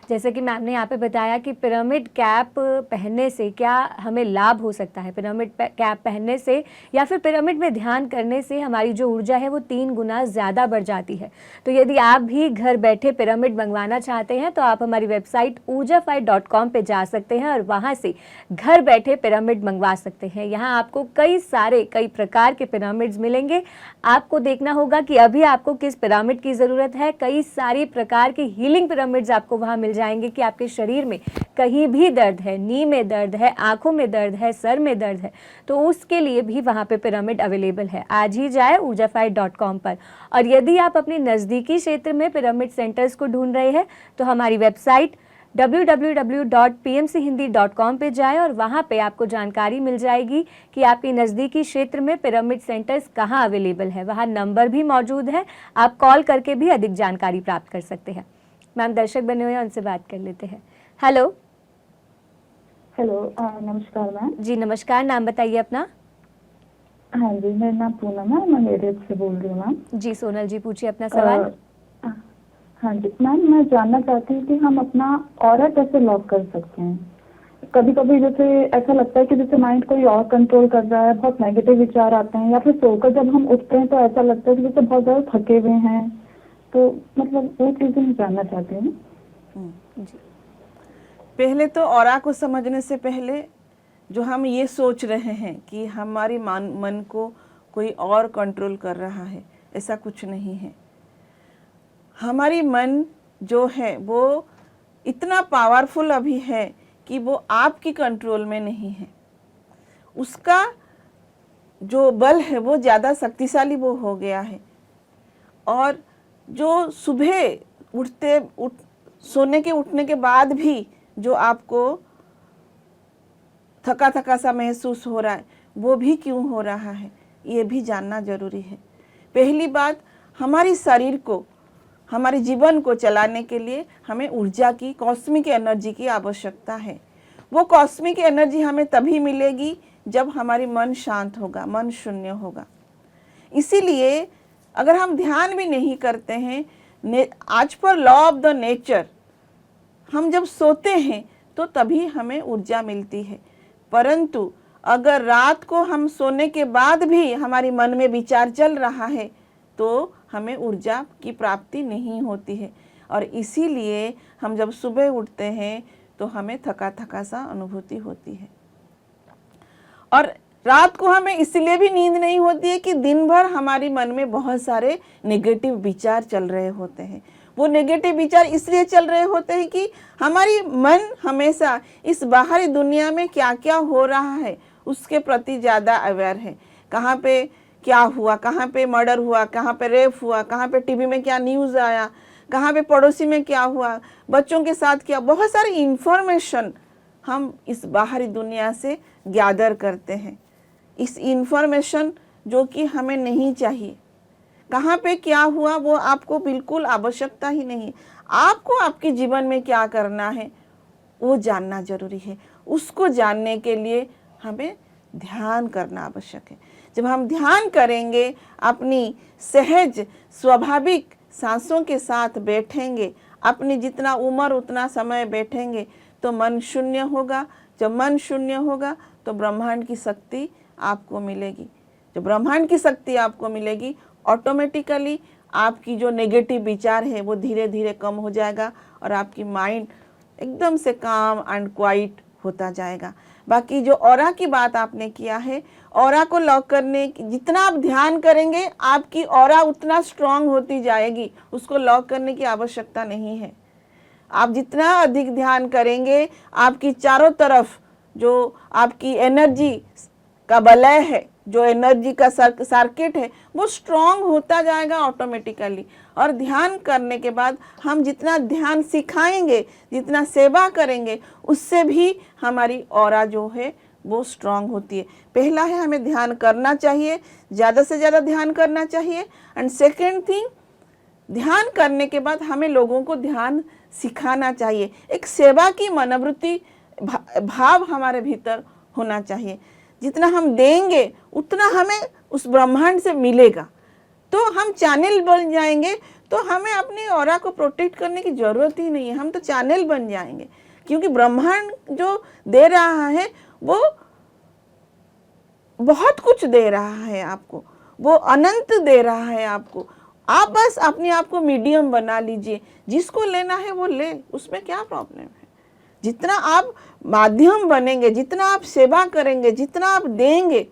जैसे कि मैम ने यहाँ पे बताया कि पिरामिड कैप पहनने से क्या हमें लाभ हो सकता है। पिरामिड कैप पहनने से या फिर पिरामिड में ध्यान करने से हमारी जो ऊर्जा है वो 3 गुना ज़्यादा बढ़ जाती है। तो यदि आप भी घर बैठे पिरामिड मंगवाना चाहते हैं तो आप हमारी वेबसाइट ujafai.com पे जा सकते हैं और वहाँ से घर बैठे पिरामिड मंगवा सकते हैं। यहाँ आपको कई प्रकार के पिरामिड्स मिलेंगे। आपको देखना होगा कि अभी आपको किस पिरामिड की ज़रूरत है। कई सारी प्रकार के हीलिंग पिरामिड्स आपको वहाँ मिल जाएंगे कि आपके शरीर में कहीं भी दर्द है, नी में दर्द है, आंखों में दर्द है, सर में दर्द है, तो उसके लिए भी वहाँ पे पिरामिड अवेलेबल है। आज ही जाए ujafai.com पर। और यदि आप अपने नज़दीकी क्षेत्र में पिरामिड सेंटर्स को ढूंढ रहे हैं तो हमारी वेबसाइट www.pmchindi.com पे जाएं और वहां पे आपको जानकारी मिल जाएगी कि आपके नज़दीकी क्षेत्र में पिरामिड सेंटर्स कहां अवेलेबल है। वहां नंबर भी मौजूद है, आप कॉल करके भी अधिक जानकारी प्राप्त कर सकते हैं। मैम दर्शक बने हुए हैं, उनसे बात कर लेते हैं। हेलो। हेलो, नमस्कार मैम। जी नमस्कार, नाम बताइए अपना। हाँ जी, मेरा नाम पूनम है, मैं मेरठ से बोल रही हूँ मैम। जी सोनल जी, पूछिए अपना सवाल। हाँ जी मैम, मैं जानना चाहती हूँ कि हम अपना ऑरा कैसे लॉक कर सकते हैं। कभी कभी जैसे ऐसा लगता है कि जैसे माइंड कोई और कंट्रोल कर रहा है, बहुत नेगेटिव विचार आते हैं, या फिर सोकर जब हम उठते हैं तो ऐसा लगता है कि जैसे बहुत ज़्यादा थके हुए हैं। तो मतलब वो चीज़ें मैं जानना चाहती हूँ। जी पहले तो ऑरा को समझने से पहले जो हम ये सोच रहे हैं कि हमारी मन को कोई और कंट्रोल कर रहा है, ऐसा कुछ नहीं है। हमारी मन जो है वो इतना पावरफुल अभी है कि वो आपकी कंट्रोल में नहीं है। उसका जो बल है वो ज़्यादा शक्तिशाली वो हो गया है। और जो सुबह सोने के उठने के बाद भी जो आपको थका थका सा महसूस हो रहा है, वो भी क्यों हो रहा है, ये भी जानना जरूरी है। पहली बात, हमारी शरीर को, हमारे जीवन को चलाने के लिए हमें ऊर्जा की, कॉस्मिक एनर्जी की आवश्यकता है। वो कॉस्मिक एनर्जी हमें तभी मिलेगी जब हमारी मन शांत होगा, मन शून्य होगा। इसीलिए अगर हम ध्यान भी नहीं करते हैं, आज पर लॉ ऑफ द नेचर, हम जब सोते हैं तो तभी हमें ऊर्जा मिलती है। परंतु अगर रात को हम सोने के बाद भी हमारी मन में विचार चल रहा है तो हमें ऊर्जा की प्राप्ति नहीं होती है। और इसीलिए हम जब सुबह उठते हैं तो हमें थका थका सा अनुभूति होती है। और रात को हमें इसलिए भी नींद नहीं होती है कि दिन भर हमारी मन में बहुत सारे नेगेटिव विचार चल रहे होते हैं। वो नेगेटिव विचार इसलिए चल रहे होते हैं कि हमारी मन हमेशा इस बाहरी दुनिया में क्या क्या हो रहा है उसके प्रति ज़्यादा अवेयर है। कहाँ पे क्या हुआ, कहाँ पे मर्डर हुआ, कहाँ पे रेप हुआ, कहाँ पे टीवी में क्या न्यूज़ आया, कहाँ पे पड़ोसी में क्या हुआ, बच्चों के साथ क्या, बहुत सारी इंफॉर्मेशन हम इस बाहरी दुनिया से गैदर करते हैं। इस इंफॉर्मेशन जो कि हमें नहीं चाहिए, कहाँ पे क्या हुआ वो आपको बिल्कुल आवश्यकता ही नहीं। आपको आपके जीवन में क्या करना है वो जानना जरूरी है। उसको जानने के लिए हमें ध्यान करना आवश्यक है। जब हम ध्यान करेंगे, अपनी सहज स्वाभाविक सांसों के साथ बैठेंगे, अपनी जितना उम्र उतना समय बैठेंगे तो मन शून्य होगा। जब मन शून्य होगा तो ब्रह्मांड की शक्ति आपको मिलेगी। जब ब्रह्मांड की शक्ति आपको मिलेगी, ऑटोमेटिकली आपकी जो नेगेटिव विचार है वो धीरे धीरे कम हो जाएगा और आपकी माइंड एकदम से काम एंड क्वाइट होता जाएगा। बाकी जो ऑरा की बात आपने किया है, ऑरा को लॉक करने जितना आप ध्यान करेंगे आपकी ऑरा उतना स्ट्रांग होती जाएगी। उसको लॉक करने की आवश्यकता नहीं है। आप जितना अधिक ध्यान करेंगे, आपकी चारों तरफ जो आपकी एनर्जी का वलय है, जो एनर्जी का सर्किट है, वो स्ट्रांग होता जाएगा ऑटोमेटिकली। और ध्यान करने के बाद हम जितना ध्यान सिखाएंगे, जितना सेवा करेंगे, उससे भी हमारी ऑरा जो है वो स्ट्रांग होती है। पहला है, हमें ध्यान करना चाहिए, ज़्यादा से ज़्यादा ध्यान करना चाहिए। एंड सेकेंड थिंग, ध्यान करने के बाद हमें लोगों को ध्यान सिखाना चाहिए। एक सेवा की मनोवृत्ति भाव हमारे भीतर होना चाहिए। जितना हम देंगे उतना हमें उस ब्रह्मांड से मिलेगा। तो हम चैनल बन जाएंगे, तो हमें अपनी ऑरा को प्रोटेक्ट करने की ज़रूरत ही नहीं है। हम तो चैनल बन जाएंगे, क्योंकि ब्रह्मांड जो दे रहा है वो बहुत कुछ दे रहा है आपको, वो अनंत दे रहा है आपको। आप बस अपने आप को मीडियम बना लीजिए, जिसको लेना है वो ले, उसमें क्या प्रॉब्लम है। जितना आप माध्यम बनेंगे, जितना आप सेवा करेंगे, जितना आप देंगे,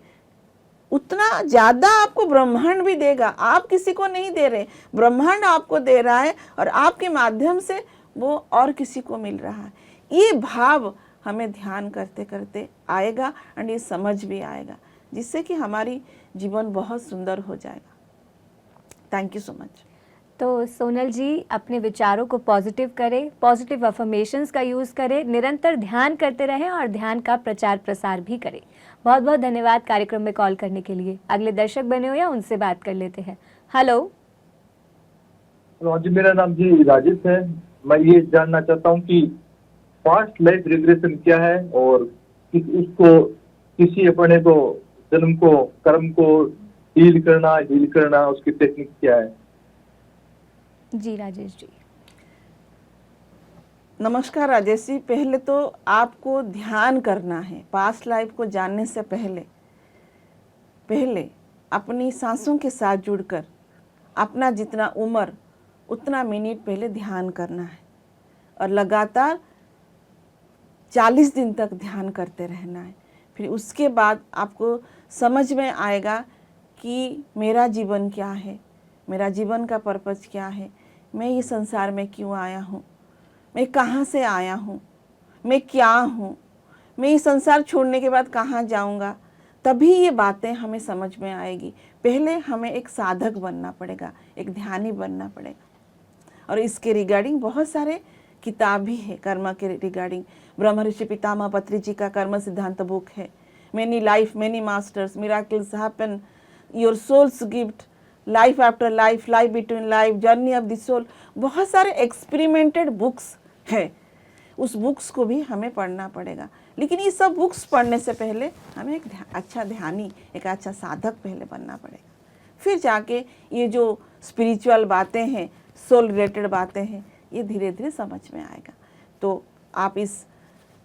उतना ज़्यादा आपको ब्रह्मांड भी देगा। आप किसी को नहीं दे रहे, ब्रह्मांड आपको दे रहा है और आपके माध्यम से वो और किसी को मिल रहा है। ये भाव हमें ध्यान करते करते आएगा और ये समझ भी आएगा, जिससे कि हमारी जीवन बहुत सुंदर हो जाएगा। Thank you so much. तो सोनल जी अपने विचारों को पॉजिटिव करें, पॉजिटिव अफर्मेशंस का यूज़ करें, निरंतर ध्यान करते रहें और ध्यान का प्रचार प्रसार भी करें। बहुत बहुत धन्यवाद कार्यक्रम में कॉल करने के लिए। अगले दर्शक बने हो या उनसे बात कर लेते हैं। हेलो जी, मेरा नाम जी राजेश है। मैं ये जानना चाहता हूँ कि पास्ट लाइफ रिग्रेशन क्या है और उसको किसी अपने को जन्म को कर्म को हील करना उसकी टेक्निक क्या है? जी राजेश जी। नमस्कार राजेश जी, पहले तो आपको ध्यान करना है। पास्ट लाइफ को जानने से पहले अपनी सांसों के साथ जुड़कर अपना जितना उम्र उतना मिनट पहले ध्यान करना है और लगातार 40 दिन तक ध्यान करते रहना है। फिर उसके बाद आपको समझ में आएगा कि मेरा जीवन क्या है, मेरा जीवन का पर्पस क्या है, मैं ये संसार में क्यों आया हूँ, मैं कहाँ से आया हूँ, मैं क्या हूँ, मैं ये संसार छोड़ने के बाद कहाँ जाऊँगा। तभी ये बातें हमें समझ में आएगी। पहले हमें एक साधक बनना पड़ेगा, एक ध्यानी बनना पड़ेगा। और इसके रिगार्डिंग बहुत सारे किताब भी है कर्म के रिगार्डिंग। ब्रह्म ऋषि पितामह पत्री जी का कर्म सिद्धांत बुक है। Many life many masters, miracles happen, your soul's gift, life after life, life between life, journey of the soul, बहुत सारे एक्सपेरिमेंटेड बुक्स है। उस बुक्स को भी हमें पढ़ना पड़ेगा। लेकिन ये सब बुक्स पढ़ने से पहले हमें एक अच्छा ध्यानी, एक अच्छा साधक पहले बनना पड़ेगा। फिर जाके ये जो स्पिरिचुअल बातें हैं, सोल रिलेटेड बातें हैं, ये धीरे धीरे समझ में आएगा। तो आप इस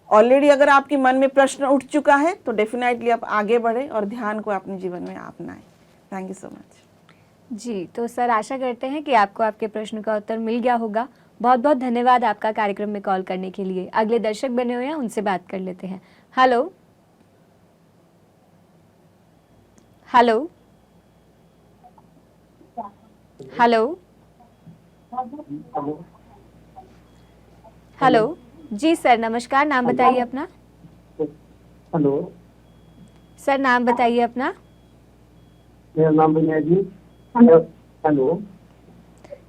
ऑलरेडी अगर आपके मन में प्रश्न उठ चुका है तो डेफिनेटली आप आगे बढ़े और ध्यान को अपने जीवन में अपनाएं। Thank you so much. जी, तो सर आशा करते हैं कि आपको आपके प्रश्न का उत्तर मिल गया होगा। बहुत बहुत धन्यवाद आपका कार्यक्रम में कॉल करने के लिए। अगले दर्शक बने हुए हैं, उनसे बात कर लेते हैं। हेलो हेलो हेलो हेलो जी सर, नमस्कार। नाम बताइए अपना। हेलो, सर नाम बताइए अपना। मेरा नाम विनय जी। हेलो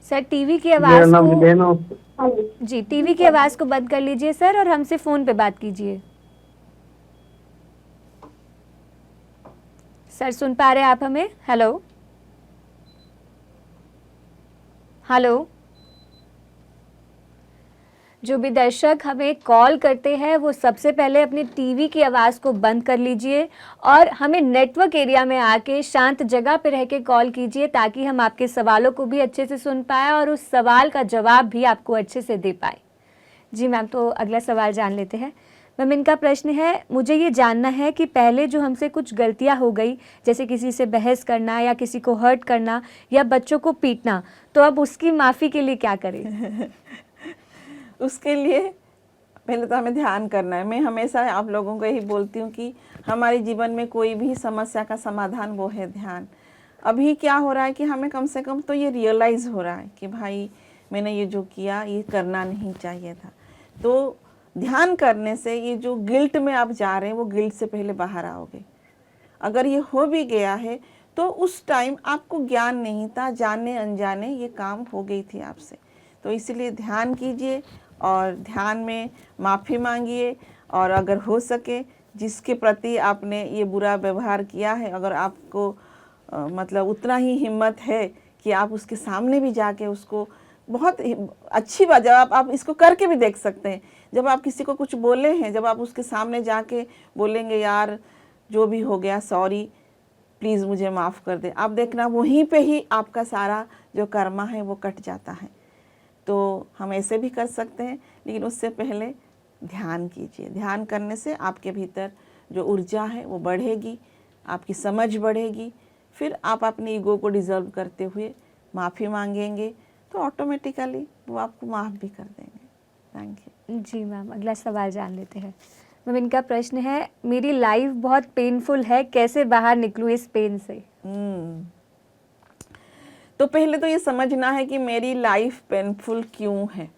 सर टीवी की मेरा आवाज नाम को विनय। जी टीवी की आवाज को बंद कर लीजिए सर और हमसे फोन पे बात कीजिए। सर सुन पा रहे हैं आप हमें? Hello hello. जो भी दर्शक हमें कॉल करते हैं वो सबसे पहले अपनी टीवी की आवाज़ को बंद कर लीजिए और हमें नेटवर्क एरिया में आके शांत जगह पे रह के कॉल कीजिए, ताकि हम आपके सवालों को भी अच्छे से सुन पाए और उस सवाल का जवाब भी आपको अच्छे से दे पाए। जी मैम, तो अगला सवाल जान लेते हैं। मैम इनका प्रश्न है, मुझे ये जानना है कि पहले जो हमसे कुछ गलतियाँ हो गई, जैसे किसी से बहस करना या किसी को हर्ट करना या बच्चों को पीटना, तो अब उसकी माफ़ी के लिए क्या करें? उसके लिए पहले तो हमें ध्यान करना है। मैं हमेशा आप लोगों को यही बोलती हूँ कि हमारे जीवन में कोई भी समस्या का समाधान वो है ध्यान। अभी क्या हो रहा है कि हमें कम से कम तो ये रियलाइज़ हो रहा है कि भाई मैंने ये जो किया ये करना नहीं चाहिए था। तो ध्यान करने से ये जो गिल्ट में आप जा रहे हैं वो गिल्ट से पहले बाहर आओगे। अगर ये हो भी गया है तो उस टाइम आपको ज्ञान नहीं था, जाने अनजाने ये काम हो गई थी आपसे। तो इसलिए ध्यान कीजिए और ध्यान में माफ़ी मांगिए, और अगर हो सके जिसके प्रति आपने ये बुरा व्यवहार किया है, अगर आपको मतलब उतना ही हिम्मत है कि आप उसके सामने भी जाके उसको, बहुत अच्छी बात, जब आप इसको करके भी देख सकते हैं। जब आप किसी को कुछ बोले हैं, जब आप उसके सामने जाके बोलेंगे यार जो भी हो गया सॉरी, प्लीज़ मुझे माफ़ कर दे, आप देखना वहीं पे ही आपका सारा जो कर्मा है वो कट जाता है। तो हम ऐसे भी कर सकते हैं, लेकिन उससे पहले ध्यान कीजिए। ध्यान करने से आपके भीतर जो ऊर्जा है वो बढ़ेगी, आपकी समझ बढ़ेगी। फिर आप अपनी ईगो को डिज़र्व करते हुए माफ़ी मांगेंगे तो ऑटोमेटिकली वो आपको माफ़ भी कर देंगे। Thank you. जी मैम, अगला सवाल जान लेते हैं। मैम इनका प्रश्न है, मेरी लाइफ बहुत पेनफुल है, कैसे बाहर निकलूँ इस पेन से? तो पहले तो ये समझना है कि मेरी लाइफ पेनफुल क्यों है।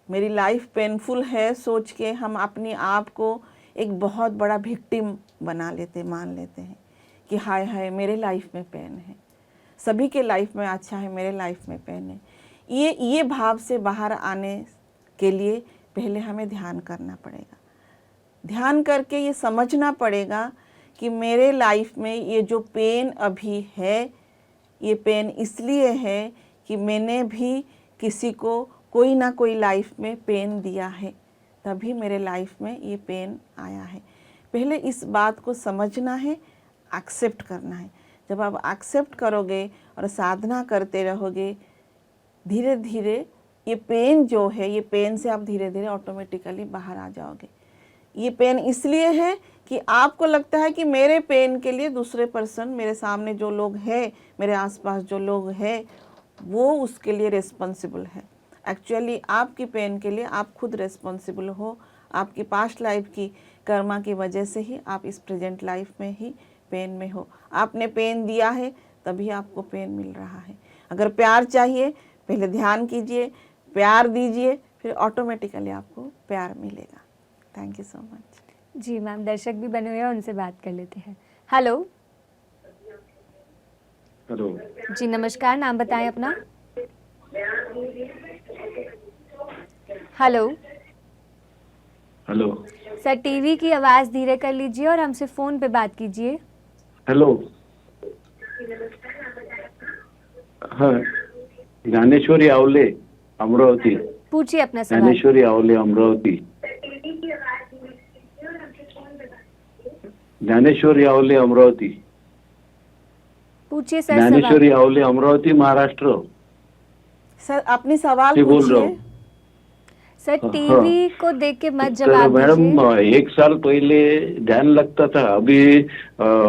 मेरी लाइफ पेनफुल है सोच के हम अपने आप को एक बहुत बड़ा विक्टिम बना लेते, मान लेते हैं कि हाय हाय मेरे लाइफ में पेन है। सभी के लाइफ में अच्छा है, मेरे लाइफ में पेन है। ये भाव से बाहर आने के लिए पहले हमें ध्यान करना पड़ेगा। ध्यान करके ये समझना पड़ेगा कि मेरे लाइफ में ये जो पेन अभी है, ये पेन इसलिए है कि मैंने भी किसी को कोई ना कोई लाइफ में पेन दिया है, तभी मेरे लाइफ में ये पेन आया है। पहले इस बात को समझना है, एक्सेप्ट करना है। जब आप एक्सेप्ट करोगे और साधना करते रहोगे, धीरे धीरे ये पेन जो है, ये पेन से आप धीरे धीरे ऑटोमेटिकली बाहर आ जाओगे। ये पेन इसलिए है कि आपको लगता है कि मेरे पेन के लिए दूसरे पर्सन, मेरे सामने जो लोग हैं, मेरे आसपास जो लोग हैं, वो उसके लिए रिस्पॉन्सिबल है। एक्चुअली आपकी पेन के लिए आप खुद रिस्पॉन्सिबल हो। आपकी पास्ट लाइफ की कर्मा की वजह से ही आप इस प्रेजेंट लाइफ में ही पेन में हो। आपने पेन दिया है तभी आपको पेन मिल रहा है। अगर प्यार चाहिए, पहले ध्यान कीजिए, प्यार दीजिए, फिर ऑटोमेटिकली आपको प्यार मिलेगा। Thank you so much. जी मैम, दर्शक भी बने हुए हैं, उनसे बात कर लेते हैं। हेलो। हेलो जी नमस्कार, नाम बताएं अपना। हेलो। हेलो सर, टीवी की आवाज़ धीरे कर लीजिए और हमसे फ़ोन पे बात कीजिए। हेलो। हाँ, ज्ञानेश्वरी आवले, अमरावती। पूछिए अपना सवाल। ज्ञानेश्वरी आवले, अमरावती। ज्ञानेश्वरी आवले, अमरावती। पूछिए सर ज्ञानेश्वरी सवाल। आवले, अमरावती, महाराष्ट्र सर अपनी सवाल से बोल रहा पूछिए। हूँ। सर टीवी को देख के मत तो जवाब मैडम, दीजिए। 1 साल पहले ध्यान लगता था, अभी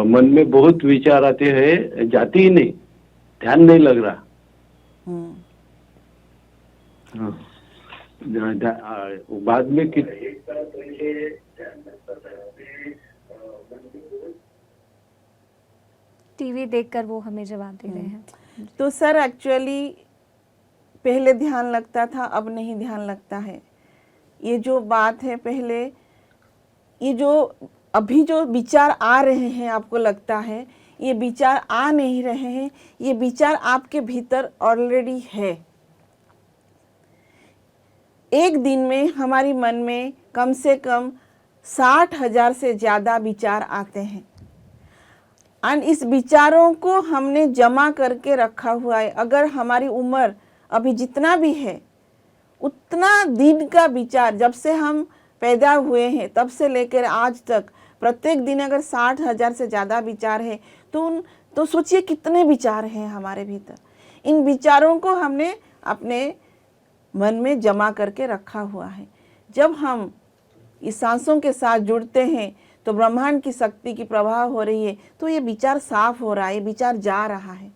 मन में बहुत विचार आते हैं, जाती ही नहीं, ध्यान नहीं लग रहा। हाँ। बाद में टीवी देखकर वो हमें जवाब दे रहे हैं। तो सर एक्चुअली पहले ध्यान लगता था, अब नहीं ध्यान लगता है। ये जो बात है, पहले ये जो अभी जो विचार आ रहे हैं, आपको लगता है ये विचार आ नहीं रहे हैं, ये विचार आपके भीतर ऑलरेडी है। एक दिन में हमारी मन में कम से कम 60,000 से ज़्यादा विचार आते हैं और इस विचारों को हमने जमा करके रखा हुआ है। अगर हमारी उम्र अभी जितना भी है, उतना दिन का विचार, जब से हम पैदा हुए हैं तब से लेकर आज तक प्रत्येक दिन अगर 60,000 से ज़्यादा विचार है तो सोचिए कितने विचार हैं हमारे भीतर। इन विचारों को हमने अपने मन में जमा करके रखा हुआ है। जब हम इस सांसों के साथ जुड़ते हैं तो ब्रह्मांड की शक्ति की प्रवाह हो रही है, तो ये विचार साफ हो रहा है, विचार जा रहा है।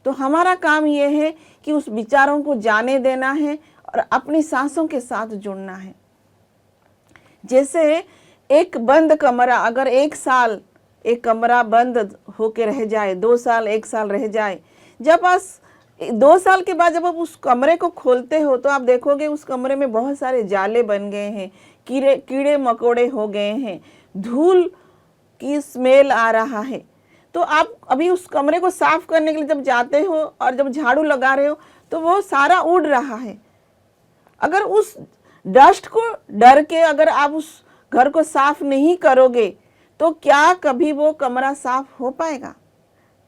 तो हमारा काम ये है कि उस विचारों को जाने देना है और अपनी सांसों के साथ जुड़ना है। जैसे एक बंद कमरा, अगर 1 साल एक कमरा बंद होके रह जाए, 2 साल 1 साल रह जाए, जब आप 2 साल के बाद जब आप उस कमरे को खोलते हो तो आप देखोगे उस कमरे में बहुत सारे जाले बन गए हैं, कीड़े मकोड़े हो गए हैं, धूल की स्मेल आ रहा है। तो आप अभी उस कमरे को साफ करने के लिए जब जाते हो और जब झाड़ू लगा रहे हो तो वो सारा उड़ रहा है। अगर उस डस्ट को डर के अगर आप उस घर को साफ नहीं करोगे तो क्या कभी वो कमरा साफ हो पाएगा?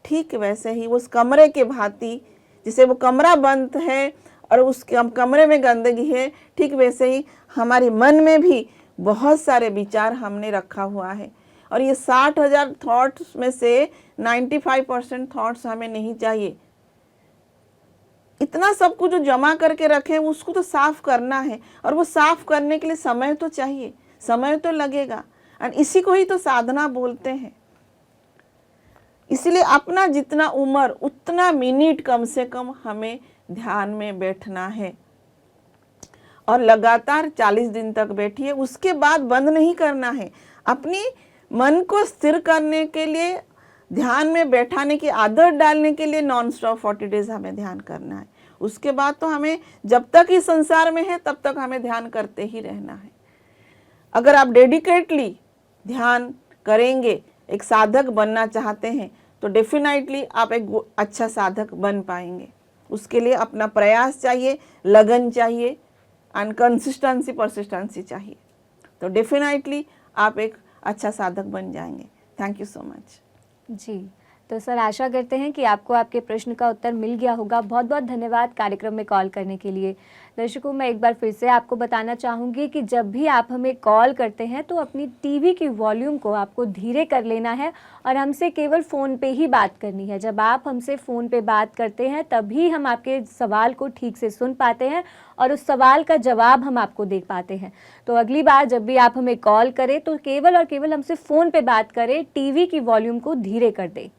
ठीक वैसे ही उस कमरे के भांति, जिसे वो कमरा बंद है और उस कमरे में गंदगी है, ठीक वैसे ही हमारे मन में भी बहुत सारे विचार हमने रखा हुआ है। और ये 60,000 थॉट्स में से 95% थॉट्स हमें नहीं चाहिए। इतना सब कुछ जो जमा करके रखे उसको तो साफ करना है, और वो साफ करने के लिए समय तो चाहिए, समय तो लगेगा, और इसी को ही तो साधना बोलते हैं। इसलिए अपना जितना उम्र उतना मिनट कम से कम हमें ध्यान में बैठना है, और लगातार 40 दिन तक बैठिए। उसके बाद बंद नहीं करना है। अपनी मन को स्थिर करने के लिए, ध्यान में बैठाने की आदत डालने के लिए नॉन स्टॉप 40 डेज हमें ध्यान करना है। उसके बाद तो हमें जब तक इस संसार में है तब तक हमें ध्यान करते ही रहना है। अगर आप डेडिकेटली ध्यान करेंगे, एक साधक बनना चाहते हैं, तो डेफिनेटली आप एक अच्छा साधक बन पाएंगे। उसके लिए अपना प्रयास चाहिए, लगन चाहिए एंड कंसिस्टेंसी, परसिस्टेंसी चाहिए। तो डेफिनेटली आप एक अच्छा साधक बन जाएंगे। Thank you so much. जी, तो सर आशा करते हैं कि आपको आपके प्रश्न का उत्तर मिल गया होगा। बहुत बहुत धन्यवाद कार्यक्रम में कॉल करने के लिए। दर्शकों, मैं एक बार फिर से आपको बताना चाहूँगी कि जब भी आप हमें कॉल करते हैं तो अपनी टीवी की वॉल्यूम को आपको धीरे कर लेना है और हमसे केवल फ़ोन पे ही बात करनी है। जब आप हमसे फ़ोन पे बात करते हैं तभी हम आपके सवाल को ठीक से सुन पाते हैं और उस सवाल का जवाब हम आपको दे पाते हैं। तो अगली बार जब भी आप हमें कॉल करें तो केवल और केवल हमसे फ़ोन पे बात करें, टीवी की वॉल्यूम को धीरे कर दें।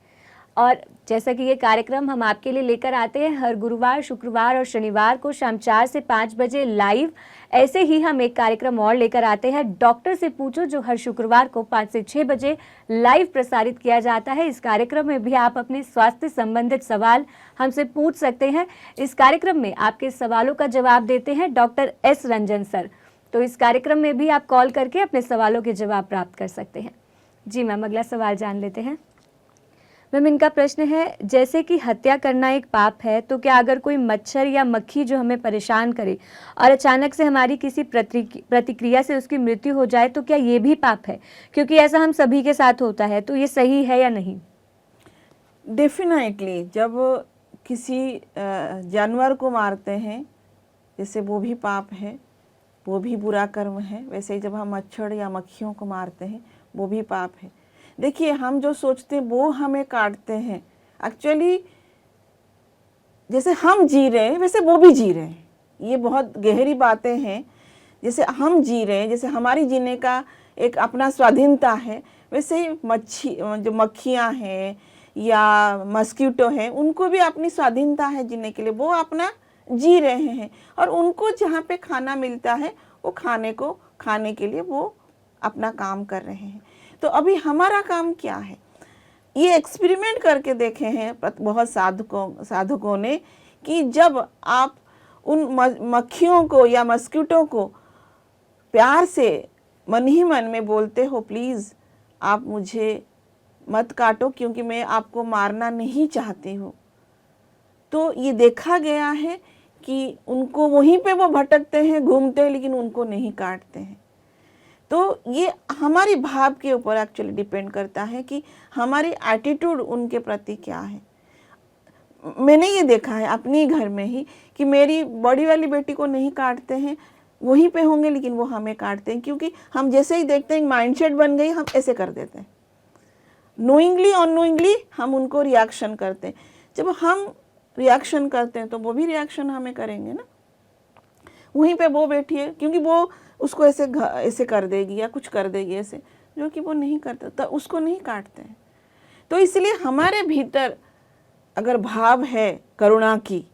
और जैसा कि ये कार्यक्रम हम आपके लिए लेकर आते हैं हर गुरुवार, शुक्रवार और शनिवार को शाम 4 से 5 बजे लाइव, ऐसे ही हम एक कार्यक्रम और लेकर आते हैं डॉक्टर से पूछो, जो हर शुक्रवार को 5 से 6 बजे लाइव प्रसारित किया जाता है। इस कार्यक्रम में भी आप अपने स्वास्थ्य संबंधित सवाल हमसे पूछ सकते हैं। इस कार्यक्रम में आपके सवालों का जवाब देते हैं डॉक्टर एस रंजन सर। तो इस कार्यक्रम में भी आप कॉल करके अपने सवालों के जवाब प्राप्त कर सकते हैं। जी मैम, अगला सवाल जान लेते हैं। मैम, इनका प्रश्न है, जैसे कि हत्या करना एक पाप है, तो क्या अगर कोई मच्छर या मक्खी जो हमें परेशान करे और अचानक से हमारी किसी प्रतिक्रिया से उसकी मृत्यु हो जाए तो क्या ये भी पाप है? क्योंकि ऐसा हम सभी के साथ होता है, तो ये सही है या नहीं? डेफिनेटली जब किसी जानवर को मारते हैं, जैसे वो भी पाप है, वो भी बुरा कर्म है, वैसे ही जब हम मच्छर या मक्खियों को मारते हैं वो भी पाप है। देखिए, हम जो सोचते हैं वो हमें काटते हैं। एक्चुअली जैसे हम जी रहे हैं वैसे वो भी जी रहे हैं। ये बहुत गहरी बातें हैं। जैसे हम जी रहे हैं, जैसे हमारी जीने का एक अपना स्वाधीनता है, वैसे ही जो मक्खियाँ हैं या मस्कीटो हैं, उनको भी अपनी स्वाधीनता है जीने के लिए। वो अपना जी रहे हैं और उनको जहाँ पे खाना मिलता है वो खाने के लिए वो अपना काम कर रहे हैं। तो अभी हमारा काम क्या है? ये एक्सपेरिमेंट करके देखे हैं बहुत साधकों ने कि जब आप उन मक्खियों को या मस्कीटो को प्यार से मन ही मन में बोलते हो, प्लीज़ आप मुझे मत काटो क्योंकि मैं आपको मारना नहीं चाहती हूँ, तो ये देखा गया है कि उनको वहीं पे वो भटकते हैं, घूमते हैं, लेकिन उनको नहीं काटते हैं। तो ये हमारी भाव के ऊपर एक्चुअली डिपेंड करता है कि हमारी एटीट्यूड उनके प्रति क्या है। मैंने ये देखा है अपने घर में ही कि मेरी बड़ी वाली बेटी को नहीं काटते हैं, वहीं पे होंगे, लेकिन वो हमें काटते हैं क्योंकि हम जैसे ही देखते हैं माइंडसेट बन गई, हम ऐसे कर देते हैं। नोइंगली अननोइंगली हम उनको रिएक्शन करते हैं। जब हम रिएक्शन करते हैं तो वो भी रिएक्शन हमें करेंगे ना। वहीं पे वो बैठी है क्योंकि वो उसको ऐसे कर देगी या कुछ कर देगी ऐसे, जो कि वो नहीं करता, तो उसको नहीं काटते हैं। तो इसलिए हमारे भीतर अगर भाव है करुणा की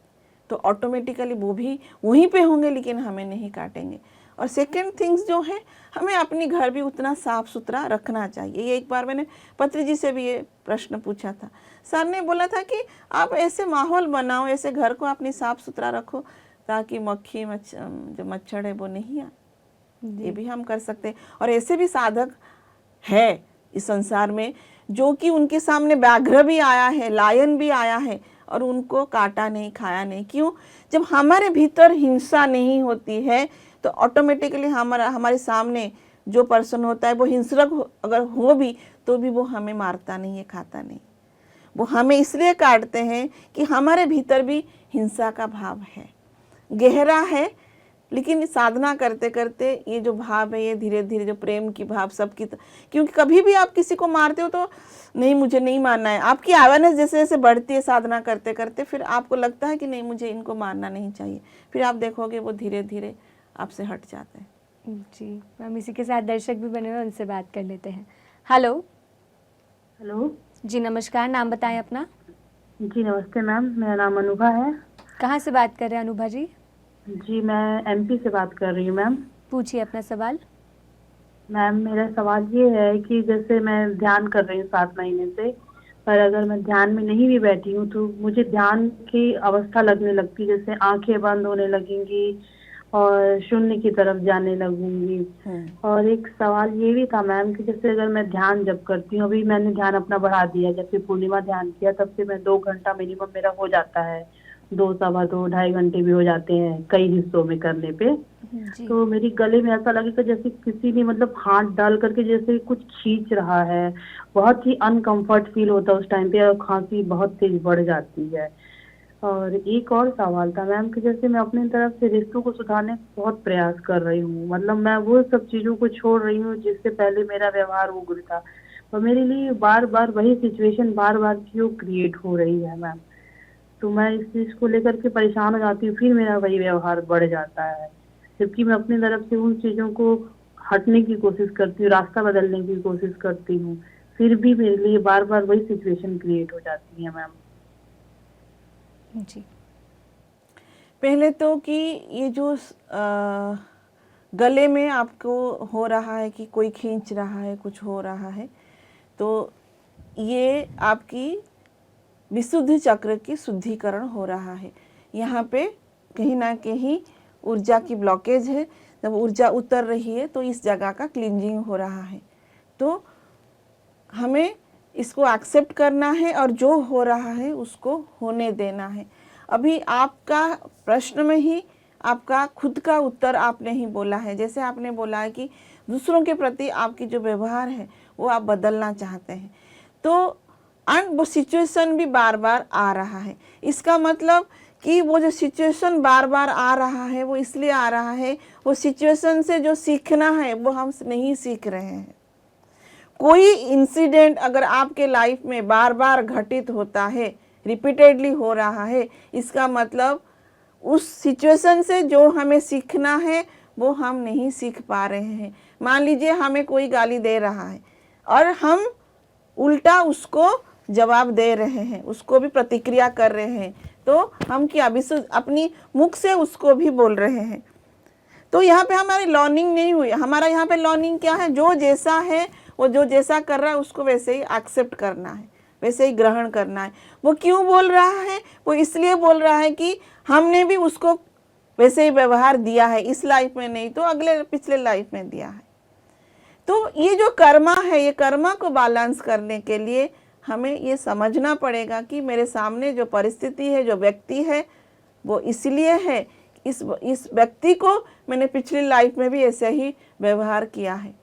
तो ऑटोमेटिकली वो भी वहीं पे होंगे, लेकिन हमें नहीं काटेंगे। और सेकंड थिंग्स जो है, हमें अपनी घर भी उतना साफ सुथरा रखना चाहिए। ये एक बार मैंने पत्री जी से भी ये प्रश्न पूछा था। सर ने बोला था कि आप ऐसे माहौल बनाओ, ऐसे घर को अपनी साफ सुथरा रखो ताकि मक्खी जो मच्छर है वो नहीं आए। ये भी हम कर सकते हैं। और ऐसे भी साधक है इस संसार में जो कि उनके सामने व्याघ्र भी आया है, लायन भी आया है और उनको काटा नहीं, खाया नहीं। क्यों? जब हमारे भीतर हिंसा नहीं होती है तो ऑटोमेटिकली हमारे सामने जो पर्सन होता है वो हिंसक अगर हो भी तो भी वो हमें मारता नहीं है, खाता नहीं। वो हमें इसलिए काटते हैं कि हमारे भीतर भी हिंसा का भाव है, गहरा है। लेकिन साधना करते करते ये जो भाव है, ये धीरे धीरे जो प्रेम की भाव सबकी, क्योंकि कभी भी आप किसी को मारते हो तो नहीं, मुझे नहीं मारना है। आपकी अवेयरनेस जैसे जैसे बढ़ती है साधना करते करते, फिर आपको लगता है कि नहीं, मुझे इनको मारना नहीं चाहिए। फिर आप देखोगे वो धीरे धीरे आपसे हट जाते हैं। जी मैम, इसी के साथ दर्शक भी बने हुए, उनसे बात कर लेते हैं। हेलो। हेलो जी नमस्कार, नाम बताएं अपना। जी नमस्ते मैम, मेरा नाम अनुभा है। कहाँ से बात कर रहे हैं अनुभा जी? जी मैं एमपी से बात कर रही हूँ मैम। पूछिए अपना सवाल। मैम मेरा सवाल ये है कि जैसे मैं ध्यान कर रही हूँ 7 महीने से, पर अगर मैं ध्यान में नहीं भी बैठी हूँ तो मुझे ध्यान की अवस्था लगने लगती, जैसे आंखें बंद होने लगेंगी, और शून्य की तरफ जाने लगूंगी। और एक सवाल ये भी था मैम कि जैसे अगर मैं ध्यान जब करती हूँ, अभी मैंने ध्यान अपना बढ़ा दिया, जब से पूर्णिमा ध्यान किया तब से मैं 2 घंटा मिनिमम मेरा हो जाता है, 2 सवा 2 ढाई घंटे भी हो जाते हैं कई हिस्सों में करने पे। तो मेरी गले में ऐसा लगेगा जैसे किसी ने मतलब हाथ डाल करके जैसे कुछ खींच रहा है, बहुत ही अनकंफर्ट फील होता है उस टाइम पे, और खांसी बहुत तेज बढ़ जाती है। और एक और सवाल था मैम कि जैसे मैं अपनी तरफ से रिश्तों को सुधारने का बहुत प्रयास कर रही हूँ, मतलब मैं वो सब चीजों को छोड़ रही हूँ जिससे पहले मेरा व्यवहार उग्र था, और मेरे लिए बार बार वही सिचुएशन बार बार क्यों क्रिएट हो रही है मैम। तो मैं इस चीज को लेकर के परेशान हो जाती हूँ, फिर मेरा वही व्यवहार बढ़ जाता है, जबकि मैं अपनी तरफ से उन चीजों को हटने की कोशिश करती हूँ, रास्ता बदलने की कोशिश करती हूँ, फिर भी मेरे लिए बार बार वही सिचुएशन क्रिएट हो जाती है मैम। जी, पहले तो कि ये जो गले में आपको हो रहा है कि कोई खींच रहा है, कुछ हो रहा है, तो ये आपकी विशुद्ध चक्र की शुद्धिकरण हो रहा है। यहाँ पे कहीं ना कहीं ऊर्जा की ब्लॉकेज है, जब ऊर्जा उतर रही है तो इस जगह का क्लींजिंग हो रहा है। तो हमें इसको एक्सेप्ट करना है और जो हो रहा है उसको होने देना है। अभी आपका प्रश्न में ही आपका खुद का उत्तर आपने ही बोला है। जैसे आपने बोला है कि दूसरों के प्रति आपकी जो व्यवहार है वो आप बदलना चाहते हैं, तो वो सिचुएशन भी बार बार आ रहा है। इसका मतलब कि वो जो सिचुएशन बार बार आ रहा है वो इसलिए आ रहा है, वो सिचुएशन से जो सीखना है वो हम नहीं सीख रहे हैं। कोई इंसिडेंट अगर आपके लाइफ में बार बार घटित होता है, रिपीटेडली हो रहा है, इसका मतलब उस सिचुएशन से जो हमें सीखना है वो हम नहीं सीख पा रहे हैं। मान लीजिए हमें कोई गाली दे रहा है और हम उल्टा उसको जवाब दे रहे हैं, उसको भी प्रतिक्रिया कर रहे हैं, तो हम क्या अपनी मुख से उसको भी बोल रहे हैं। तो यहाँ पे हमारी लर्निंग नहीं हुई। हमारा यहाँ पे लर्निंग क्या है, जो जैसा है वो जो जैसा कर रहा है उसको वैसे ही एक्सेप्ट करना है, वैसे ही ग्रहण करना है। वो क्यों बोल रहा है, वो इसलिए बोल रहा है कि हमने भी उसको वैसे ही व्यवहार दिया है, इस लाइफ में नहीं तो अगले पिछले लाइफ में दिया है। तो ये जो कर्मा है, ये कर्मा को बैलेंस करने के लिए हमें ये समझना पड़ेगा कि मेरे सामने जो परिस्थिति है, जो व्यक्ति है, वो इसलिए है, इस व्यक्ति को मैंने पिछली लाइफ में भी ऐसे ही व्यवहार किया है।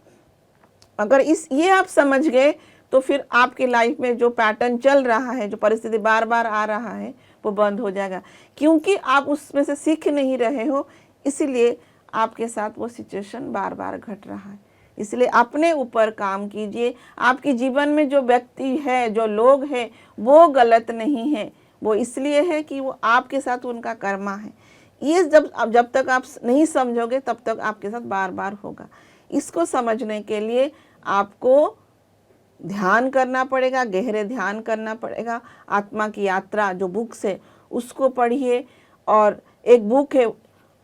अगर ये आप समझ गए तो फिर आपके लाइफ में जो पैटर्न चल रहा है, जो परिस्थिति बार बार आ रहा है, वो बंद हो जाएगा, क्योंकि आप उसमें से सीख नहीं रहे हो, इसीलिए आपके साथ वो सिचुएशन बार बार घट रहा है। इसलिए अपने ऊपर काम कीजिए। आपके जीवन में जो व्यक्ति है, जो लोग हैं, वो गलत नहीं है, वो इसलिए है कि वो आपके साथ उनका कर्मा है। ये जब तक आप नहीं समझोगे तब तक आपके साथ बार बार होगा। इसको समझने के लिए आपको ध्यान करना पड़ेगा, गहरे ध्यान करना पड़ेगा। आत्मा की यात्रा जो बुक्स है उसको पढ़िए, और एक बुक है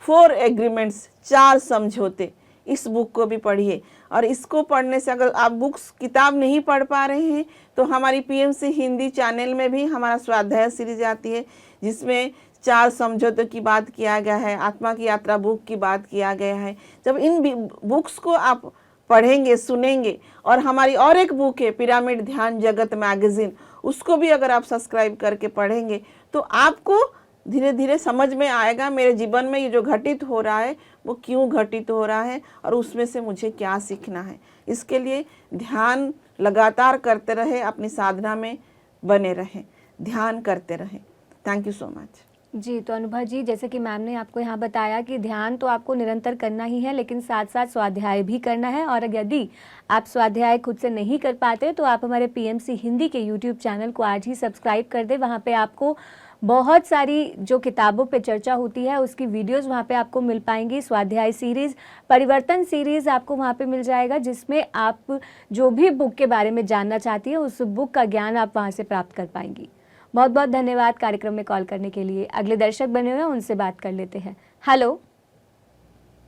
4 एग्रीमेंट्स, 4 समझौते, इस बुक को भी पढ़िए। और इसको पढ़ने से अगर आप बुक्स किताब नहीं पढ़ पा रहे हैं तो हमारी पीएमसी हिंदी चैनल में भी हमारा स्वाध्याय सीरीज आती है, जिसमें 4 समझौतों की बात किया गया है, आत्मा की यात्रा बुक की बात किया गया है। जब इन बुक्स को आप पढ़ेंगे, सुनेंगे, और हमारी और एक बुक है पिरामिड ध्यान जगत मैगजीन, उसको भी अगर आप सब्सक्राइब करके पढ़ेंगे तो आपको धीरे धीरे समझ में आएगा मेरे जीवन में ये जो घटित हो रहा है वो क्यों घटित हो रहा है और उसमें से मुझे क्या सीखना है। इसके लिए ध्यान लगातार करते रहे, अपनी साधना में बने रहें, ध्यान करते रहें। Thank you so much. जी, तो अनुभा जी, जैसे कि मैम ने आपको यहाँ बताया कि ध्यान तो आपको निरंतर करना ही है, लेकिन साथ साथ स्वाध्याय भी करना है। और यदि आप स्वाध्याय खुद से नहीं कर पाते तो आप हमारे पीएमसी हिंदी के यूट्यूब चैनल को आज ही सब्सक्राइब कर दें। वहाँ पे आपको बहुत सारी जो किताबों पे चर्चा होती है उसकी वीडियोस वहाँ पे आपको मिल पाएंगी। स्वाध्याय सीरीज़, परिवर्तन सीरीज़ आपको वहाँ पे मिल जाएगा, जिसमें आप जो भी बुक के बारे में जानना चाहती हैं उस बुक का ज्ञान आप वहाँ से प्राप्त कर पाएंगी। बहुत बहुत धन्यवाद कार्यक्रम में कॉल करने के लिए। अगले दर्शक बने हुए हैं, उनसे बात कर लेते हैं। हेलो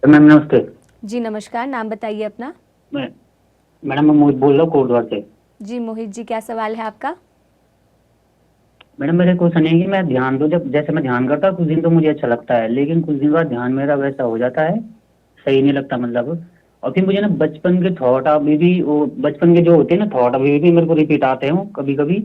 मैम, नमस्ते। जी नमस्कार, नाम बताइए अपना। मैडम मैं मोहित बोल रहा हूँ कोटद्वार से। जी मोहित जी, क्या सवाल है आपका? मैडम मेरे क्वेश्चन है कि मैं ध्यान तो जब जैसे मैं ध्यान करता हूँ कुछ दिन तो मुझे अच्छा लगता है, लेकिन कुछ दिन बाद ध्यान मेरा वैसा हो जाता है, सही नहीं लगता मतलब। और फिर मुझे ना बचपन के थॉट अभी भी वो बचपन के जो होते हैं ना थॉट अभी भी मेरे को रिपीट आते हैं कभी कभी।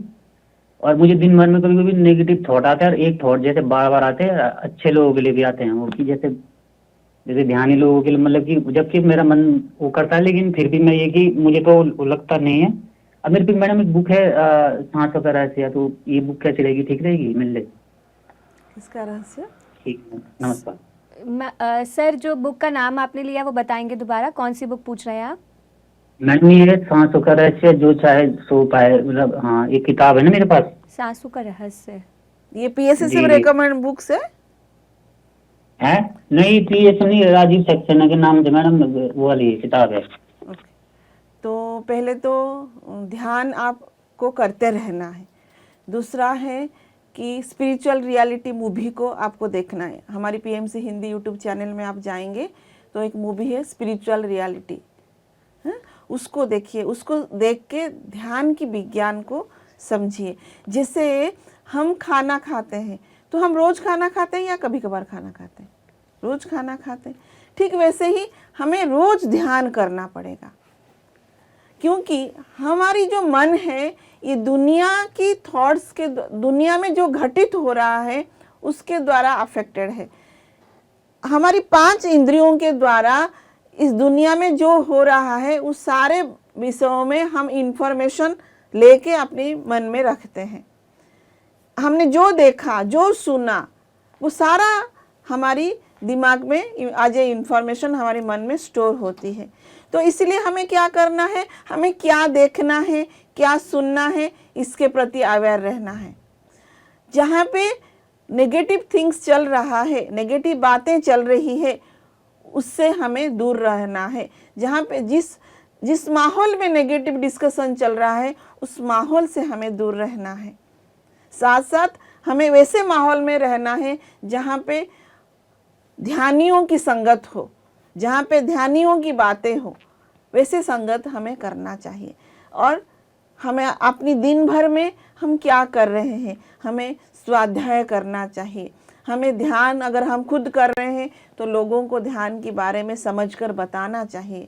और मुझे दिन भर में कभी कभी नेगेटिव थॉट आते हैं, और एक थॉट जैसे बार बार आते हैं अच्छे लोगों के लिए भी आते हैं वो, कि जैसे जैसे ध्यानी लोगों के लिए मतलब कि जबकि मेरा मन वो करता है, लेकिन फिर भी मैं ये कि मुझे तो वो लगता नहीं है। अब मेरे पे मैडम एक बुक है सांसों का रहस्य, तो ये बुक कैसी रहेगी, ठीक रहेगी मिल ले? इसका रहस्य? ठीक है, नमस्कार। सर जो बुक का नाम आपने लिया वो बताएंगे दोबारा, कौन सी बुक पूछ रहे हैं आप? मैडम ये सांसों का रहस्य जो चाहे सो पाए, मतलब हाँ एक किताब है ना मेरे पास। सांसों का रहस्य, ये पीएससी से जी। रेकमेंड बुक्स है? नहीं पीएससी नहीं, राजीव सक्सेना के नाम से मैडम वो वाली किताब है। ओके, तो पहले तो ध्यान आपको करते रहना है। दूसरा है कि स्पिरिचुअल रियलिटी मूवी को आपको देखना है। हमारी पीएमसी हिंदी यूट्यूब चैनल में आप जाएंगे तो एक मूवी है स्पिरिचुअल रियलिटी, उसको देखिए। उसको देख के ध्यान की विज्ञान को समझिए। जैसे हम खाना खाते हैं तो हम रोज़ खाना खाते हैं या कभी कभार खाना खाते हैं? रोज़ खाना खाते हैं। ठीक वैसे ही हमें रोज़ ध्यान करना पड़ेगा, क्योंकि हमारी जो मन है ये दुनिया की थॉट्स के, दुनिया में जो घटित हो रहा है उसके द्वारा अफेक्टेड है। हमारी 5 इंद्रियों के द्वारा इस दुनिया में जो हो रहा है उस सारे विषयों में हम इंफॉर्मेशन लेके अपने मन में रखते हैं। हमने जो देखा जो सुना वो सारा हमारी दिमाग में आज ये इंफॉर्मेशन हमारे मन में स्टोर होती है। तो इसलिए हमें क्या करना है, हमें क्या देखना है, क्या सुनना है, इसके प्रति अवेयर रहना है। जहाँ पे नेगेटिव थिंग्स चल रहा है, नेगेटिव बातें चल रही है, उससे हमें दूर रहना है। जहाँ पे जिस माहौल में नेगेटिव डिस्कशन चल रहा है उस माहौल से हमें दूर रहना है। साथ साथ हमें वैसे माहौल में रहना है जहाँ पे ध्यानियों की संगत हो, जहाँ पे ध्यानियों की बातें हो, वैसे संगत हमें करना चाहिए। और हमें अपनी दिन भर में हम क्या कर रहे हैं, हमें स्वाध्याय करना चाहिए। हमें ध्यान अगर हम खुद कर रहे हैं तो लोगों को ध्यान के बारे में समझकर बताना चाहिए,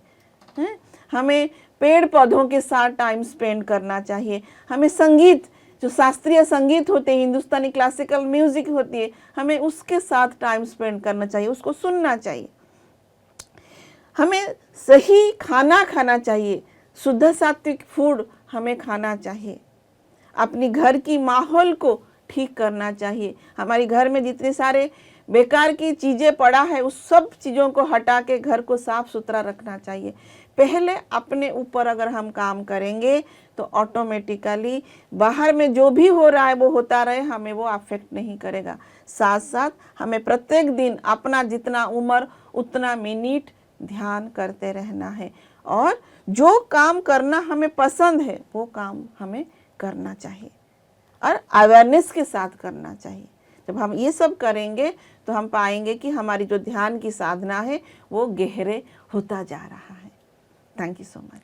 हैं? हमें पेड़ पौधों के साथ टाइम स्पेंड करना चाहिए। हमें संगीत, जो शास्त्रीय संगीत होते हैं, हिंदुस्तानी क्लासिकल म्यूजिक होती है, हमें उसके साथ टाइम स्पेंड करना चाहिए, उसको सुनना चाहिए। हमें सही खाना खाना चाहिए, शुद्ध सात्विक फूड हमें खाना चाहिए। अपनी घर की माहौल को ठीक करना चाहिए। हमारे घर में जितने सारे बेकार की चीज़ें पड़ा है उस सब चीज़ों को हटा के घर को साफ सुथरा रखना चाहिए। पहले अपने ऊपर अगर हम काम करेंगे तो ऑटोमेटिकली बाहर में जो भी हो रहा है वो होता रहे, हमें वो अफेक्ट नहीं करेगा। साथ साथ हमें प्रत्येक दिन अपना जितना उम्र उतना मिनट ध्यान करते रहना है, और जो काम करना हमें पसंद है वो काम हमें करना चाहिए और अवेयरनेस के साथ करना चाहिए। जब हम ये सब करेंगे तो हम पाएंगे कि हमारी जो ध्यान की साधना है वो गहरे होता जा रहा है। Thank you so much.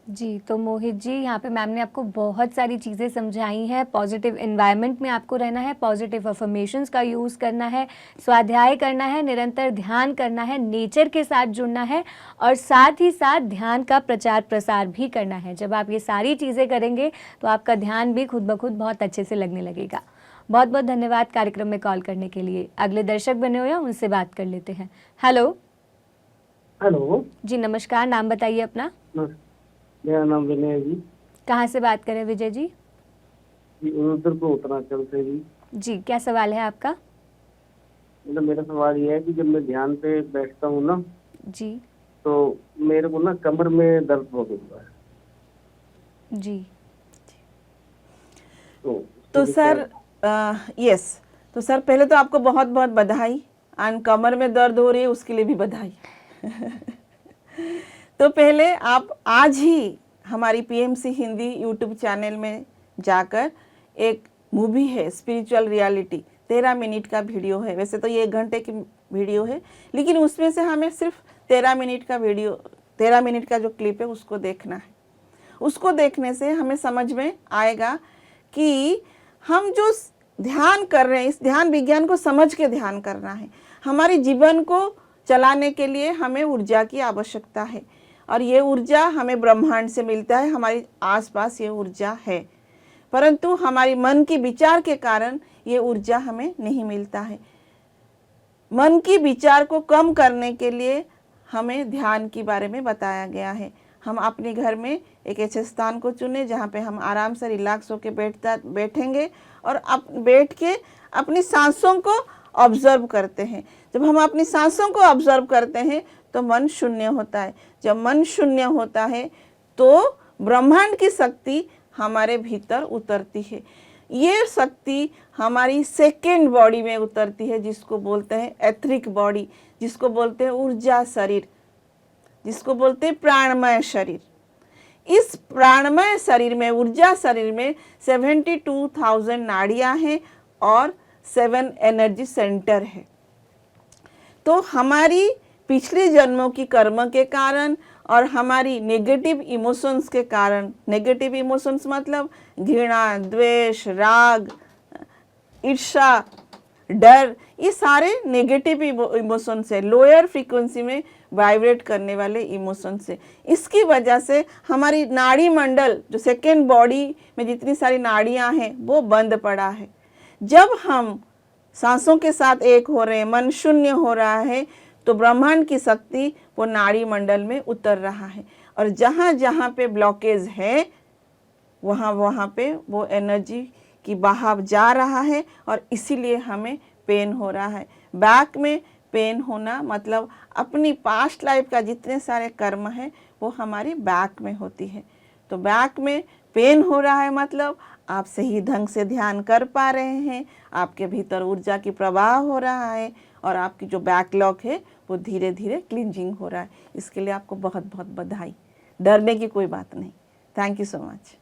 जी, तो मोहित जी यहाँ पे मैम ने आपको बहुत सारी चीज़ें समझाई हैं। पॉजिटिव एनवायरनमेंट में आपको रहना है, पॉजिटिव अफर्मेशंस का यूज़ करना है, स्वाध्याय करना है, निरंतर ध्यान करना है, नेचर के साथ जुड़ना है और साथ ही साथ ध्यान का प्रचार प्रसार भी करना है। जब आप ये सारी चीज़ें करेंगे तो आपका ध्यान भी खुद ब खुद बहुत अच्छे से लगने लगेगा। बहुत बहुत धन्यवाद कार्यक्रम में कॉल करने के लिए। अगले दर्शक बने हुए हैं, उनसे बात कर लेते हैं। हेलो। हेलो जी नमस्कार, नाम बताइए अपना। मेरा नाम विनय है जी। कहाँ से बात करें विजय जी? रुद्रपुर उत्तरांचल से जी। जी, क्या सवाल है आपका? मतलब मेरा सवाल ये है कि जब मैं ध्यान पे बैठता हूँ ना जी, तो मेरे को ना कमर में दर्द बहुत होता है जी। तो सर यस, तो सर पहले तो आपको बहुत बहुत बधाई। एंड कमर में दर्द हो रही है उसके लिए भी बधाई। तो पहले आप आज ही हमारी पीएमसी हिंदी यूट्यूब चैनल में जाकर, एक मूवी है स्पिरिचुअल रियलिटी, 13 मिनट का वीडियो है। वैसे तो ये 1 घंटे की वीडियो है, लेकिन उसमें से हमें सिर्फ 13 मिनट का वीडियो, 13 मिनट का जो क्लिप है उसको देखना है। उसको देखने से हमें समझ में आएगा कि हम जो ध्यान कर रहे हैं, इस ध्यान विज्ञान को समझ के ध्यान करना है। हमारे जीवन को चलाने के लिए हमें ऊर्जा की आवश्यकता है और ये ऊर्जा हमें ब्रह्मांड से मिलता है, हमारे आसपास ये ऊर्जा है, परंतु हमारी मन की विचार के कारण ये ऊर्जा हमें नहीं मिलता है। मन की विचार को कम करने के लिए हमें ध्यान के बारे में बताया गया है। हम अपने घर में एक ऐसे स्थान को चुने जहाँ पे हम आराम से रिलैक्स होकर बैठेंगे और बैठ के अपनी सांसों को ऑब्जर्व करते हैं। जब हम अपनी सांसों को ऑब्जर्व करते हैं तो मन शून्य होता है। जब मन शून्य होता है तो ब्रह्मांड की शक्ति हमारे भीतर उतरती है। ये शक्ति हमारी सेकेंड बॉडी में उतरती है, जिसको बोलते हैं एथरिक बॉडी, जिसको बोलते हैं ऊर्जा शरीर, जिसको बोलते हैं प्राणमय शरीर। इस प्राणमय शरीर में, ऊर्जा शरीर में 72,000 नाड़ियां हैं और 7 एनर्जी सेंटर है। तो हमारी पिछले जन्मों की कर्म के कारण और हमारी नेगेटिव इमोशंस के कारण, नेगेटिव इमोशंस मतलब घृणा, द्वेष, राग, ईर्ष्या, डर, ये सारे नेगेटिव इमोशंस है, लोअर फ्रीक्वेंसी में वाइब्रेट करने वाले इमोशंस है। इसकी वजह से हमारी नाड़ी मंडल, जो सेकेंड बॉडी में जितनी सारी नाड़ियां हैं, वो बंद पड़ा है। जब हम सांसों के साथ एक हो रहे हैं, मन शून्य हो रहा है, तो ब्रह्मांड की शक्ति वो नाड़ी मंडल में उतर रहा है और जहाँ जहाँ पे ब्लॉकेज है वहाँ पे वो एनर्जी की बहाव जा रहा है और इसीलिए हमें पेन हो रहा है। बैक में पेन होना मतलब अपनी पास्ट लाइफ का जितने सारे कर्म है वो हमारी बैक में होती है। तो बैक में पेन हो रहा है मतलब आप सही ढंग से ध्यान कर पा रहे हैं, आपके भीतर ऊर्जा की प्रवाह हो रहा है और आपकी जो बैकलॉग है वो धीरे धीरे क्लींजिंग हो रहा है। इसके लिए आपको बहुत बहुत बधाई। डरने की कोई बात नहीं। Thank you so much.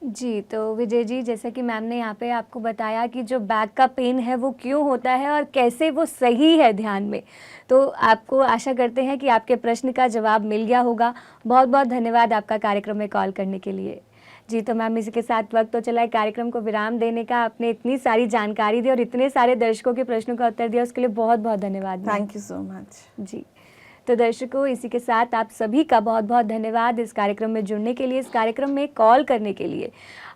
जी, तो विजय जी, जैसा कि मैम ने यहाँ पे आपको बताया कि जो बैक का पेन है वो क्यों होता है और कैसे वो सही है ध्यान में, तो आपको आशा करते हैं कि आपके प्रश्न का जवाब मिल गया होगा। बहुत बहुत धन्यवाद आपका कार्यक्रम में कॉल करने के लिए। जी, तो मैम इसी के साथ वक्त तो चला है कार्यक्रम को विराम देने का। आपने इतनी सारी जानकारी दी और इतने सारे दर्शकों के प्रश्नों का उत्तर दिया, उसके लिए बहुत बहुत धन्यवाद। Thank you so much. जी, तो दर्शकों, इसी के साथ आप सभी का बहुत बहुत धन्यवाद इस कार्यक्रम में जुड़ने के लिए, इस कार्यक्रम में कॉल करने के लिए।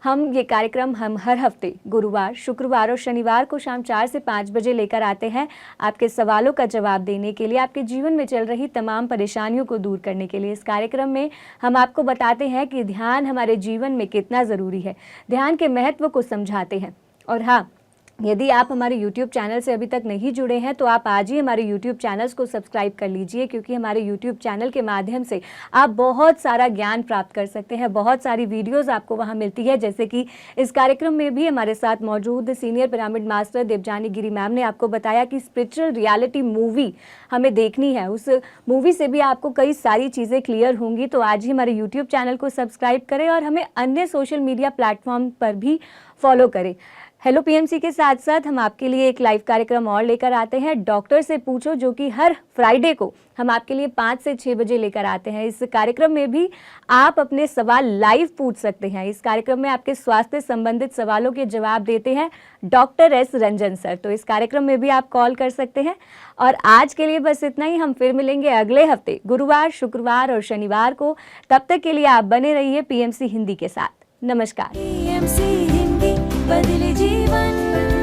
ये कार्यक्रम हम हर हफ्ते गुरुवार, शुक्रवार और शनिवार को शाम 4 से 5 बजे लेकर आते हैं आपके सवालों का जवाब देने के लिए, आपके जीवन में चल रही तमाम परेशानियों को दूर करने के लिए। इस कार्यक्रम में हम आपको बताते हैं कि ध्यान हमारे जीवन में कितना ज़रूरी है, ध्यान के महत्व को समझाते हैं। और हाँ, यदि आप हमारे YouTube चैनल से अभी तक नहीं जुड़े हैं तो आप आज ही हमारे YouTube चैनल्स को सब्सक्राइब कर लीजिए, क्योंकि हमारे YouTube चैनल के माध्यम से आप बहुत सारा ज्ञान प्राप्त कर सकते हैं। बहुत सारी वीडियोस आपको वहां मिलती है, जैसे कि इस कार्यक्रम में भी हमारे साथ मौजूद सीनियर पिरामिड मास्टर देवजानी गिरी मैम ने आपको बताया कि स्पिरिचुअल रियलिटी मूवी हमें देखनी है, उस मूवी से भी आपको कई सारी चीज़ें क्लियर होंगी। तो आज ही हमारे YouTube चैनल को सब्सक्राइब करें और हमें अन्य सोशल मीडिया प्लेटफॉर्म पर भी फॉलो करें। हेलो पीएमसी के साथ साथ हम आपके लिए एक लाइव कार्यक्रम और लेकर आते हैं, डॉक्टर से पूछो, जो कि हर फ्राइडे को हम आपके लिए 5 से 6 बजे लेकर आते हैं। इस कार्यक्रम में भी आप अपने सवाल लाइव पूछ सकते हैं। इस कार्यक्रम में आपके स्वास्थ्य संबंधित सवालों के जवाब देते हैं डॉक्टर एस रंजन सर। तो इस कार्यक्रम में भी आप कॉल कर सकते हैं। और आज के लिए बस इतना ही। हम फिर मिलेंगे अगले हफ्ते गुरुवार, शुक्रवार और शनिवार को। तब तक के लिए आप बने रहिए पीएमसी हिंदी के साथ। नमस्कार। पीएमसी हिंदी, बदले जीवन।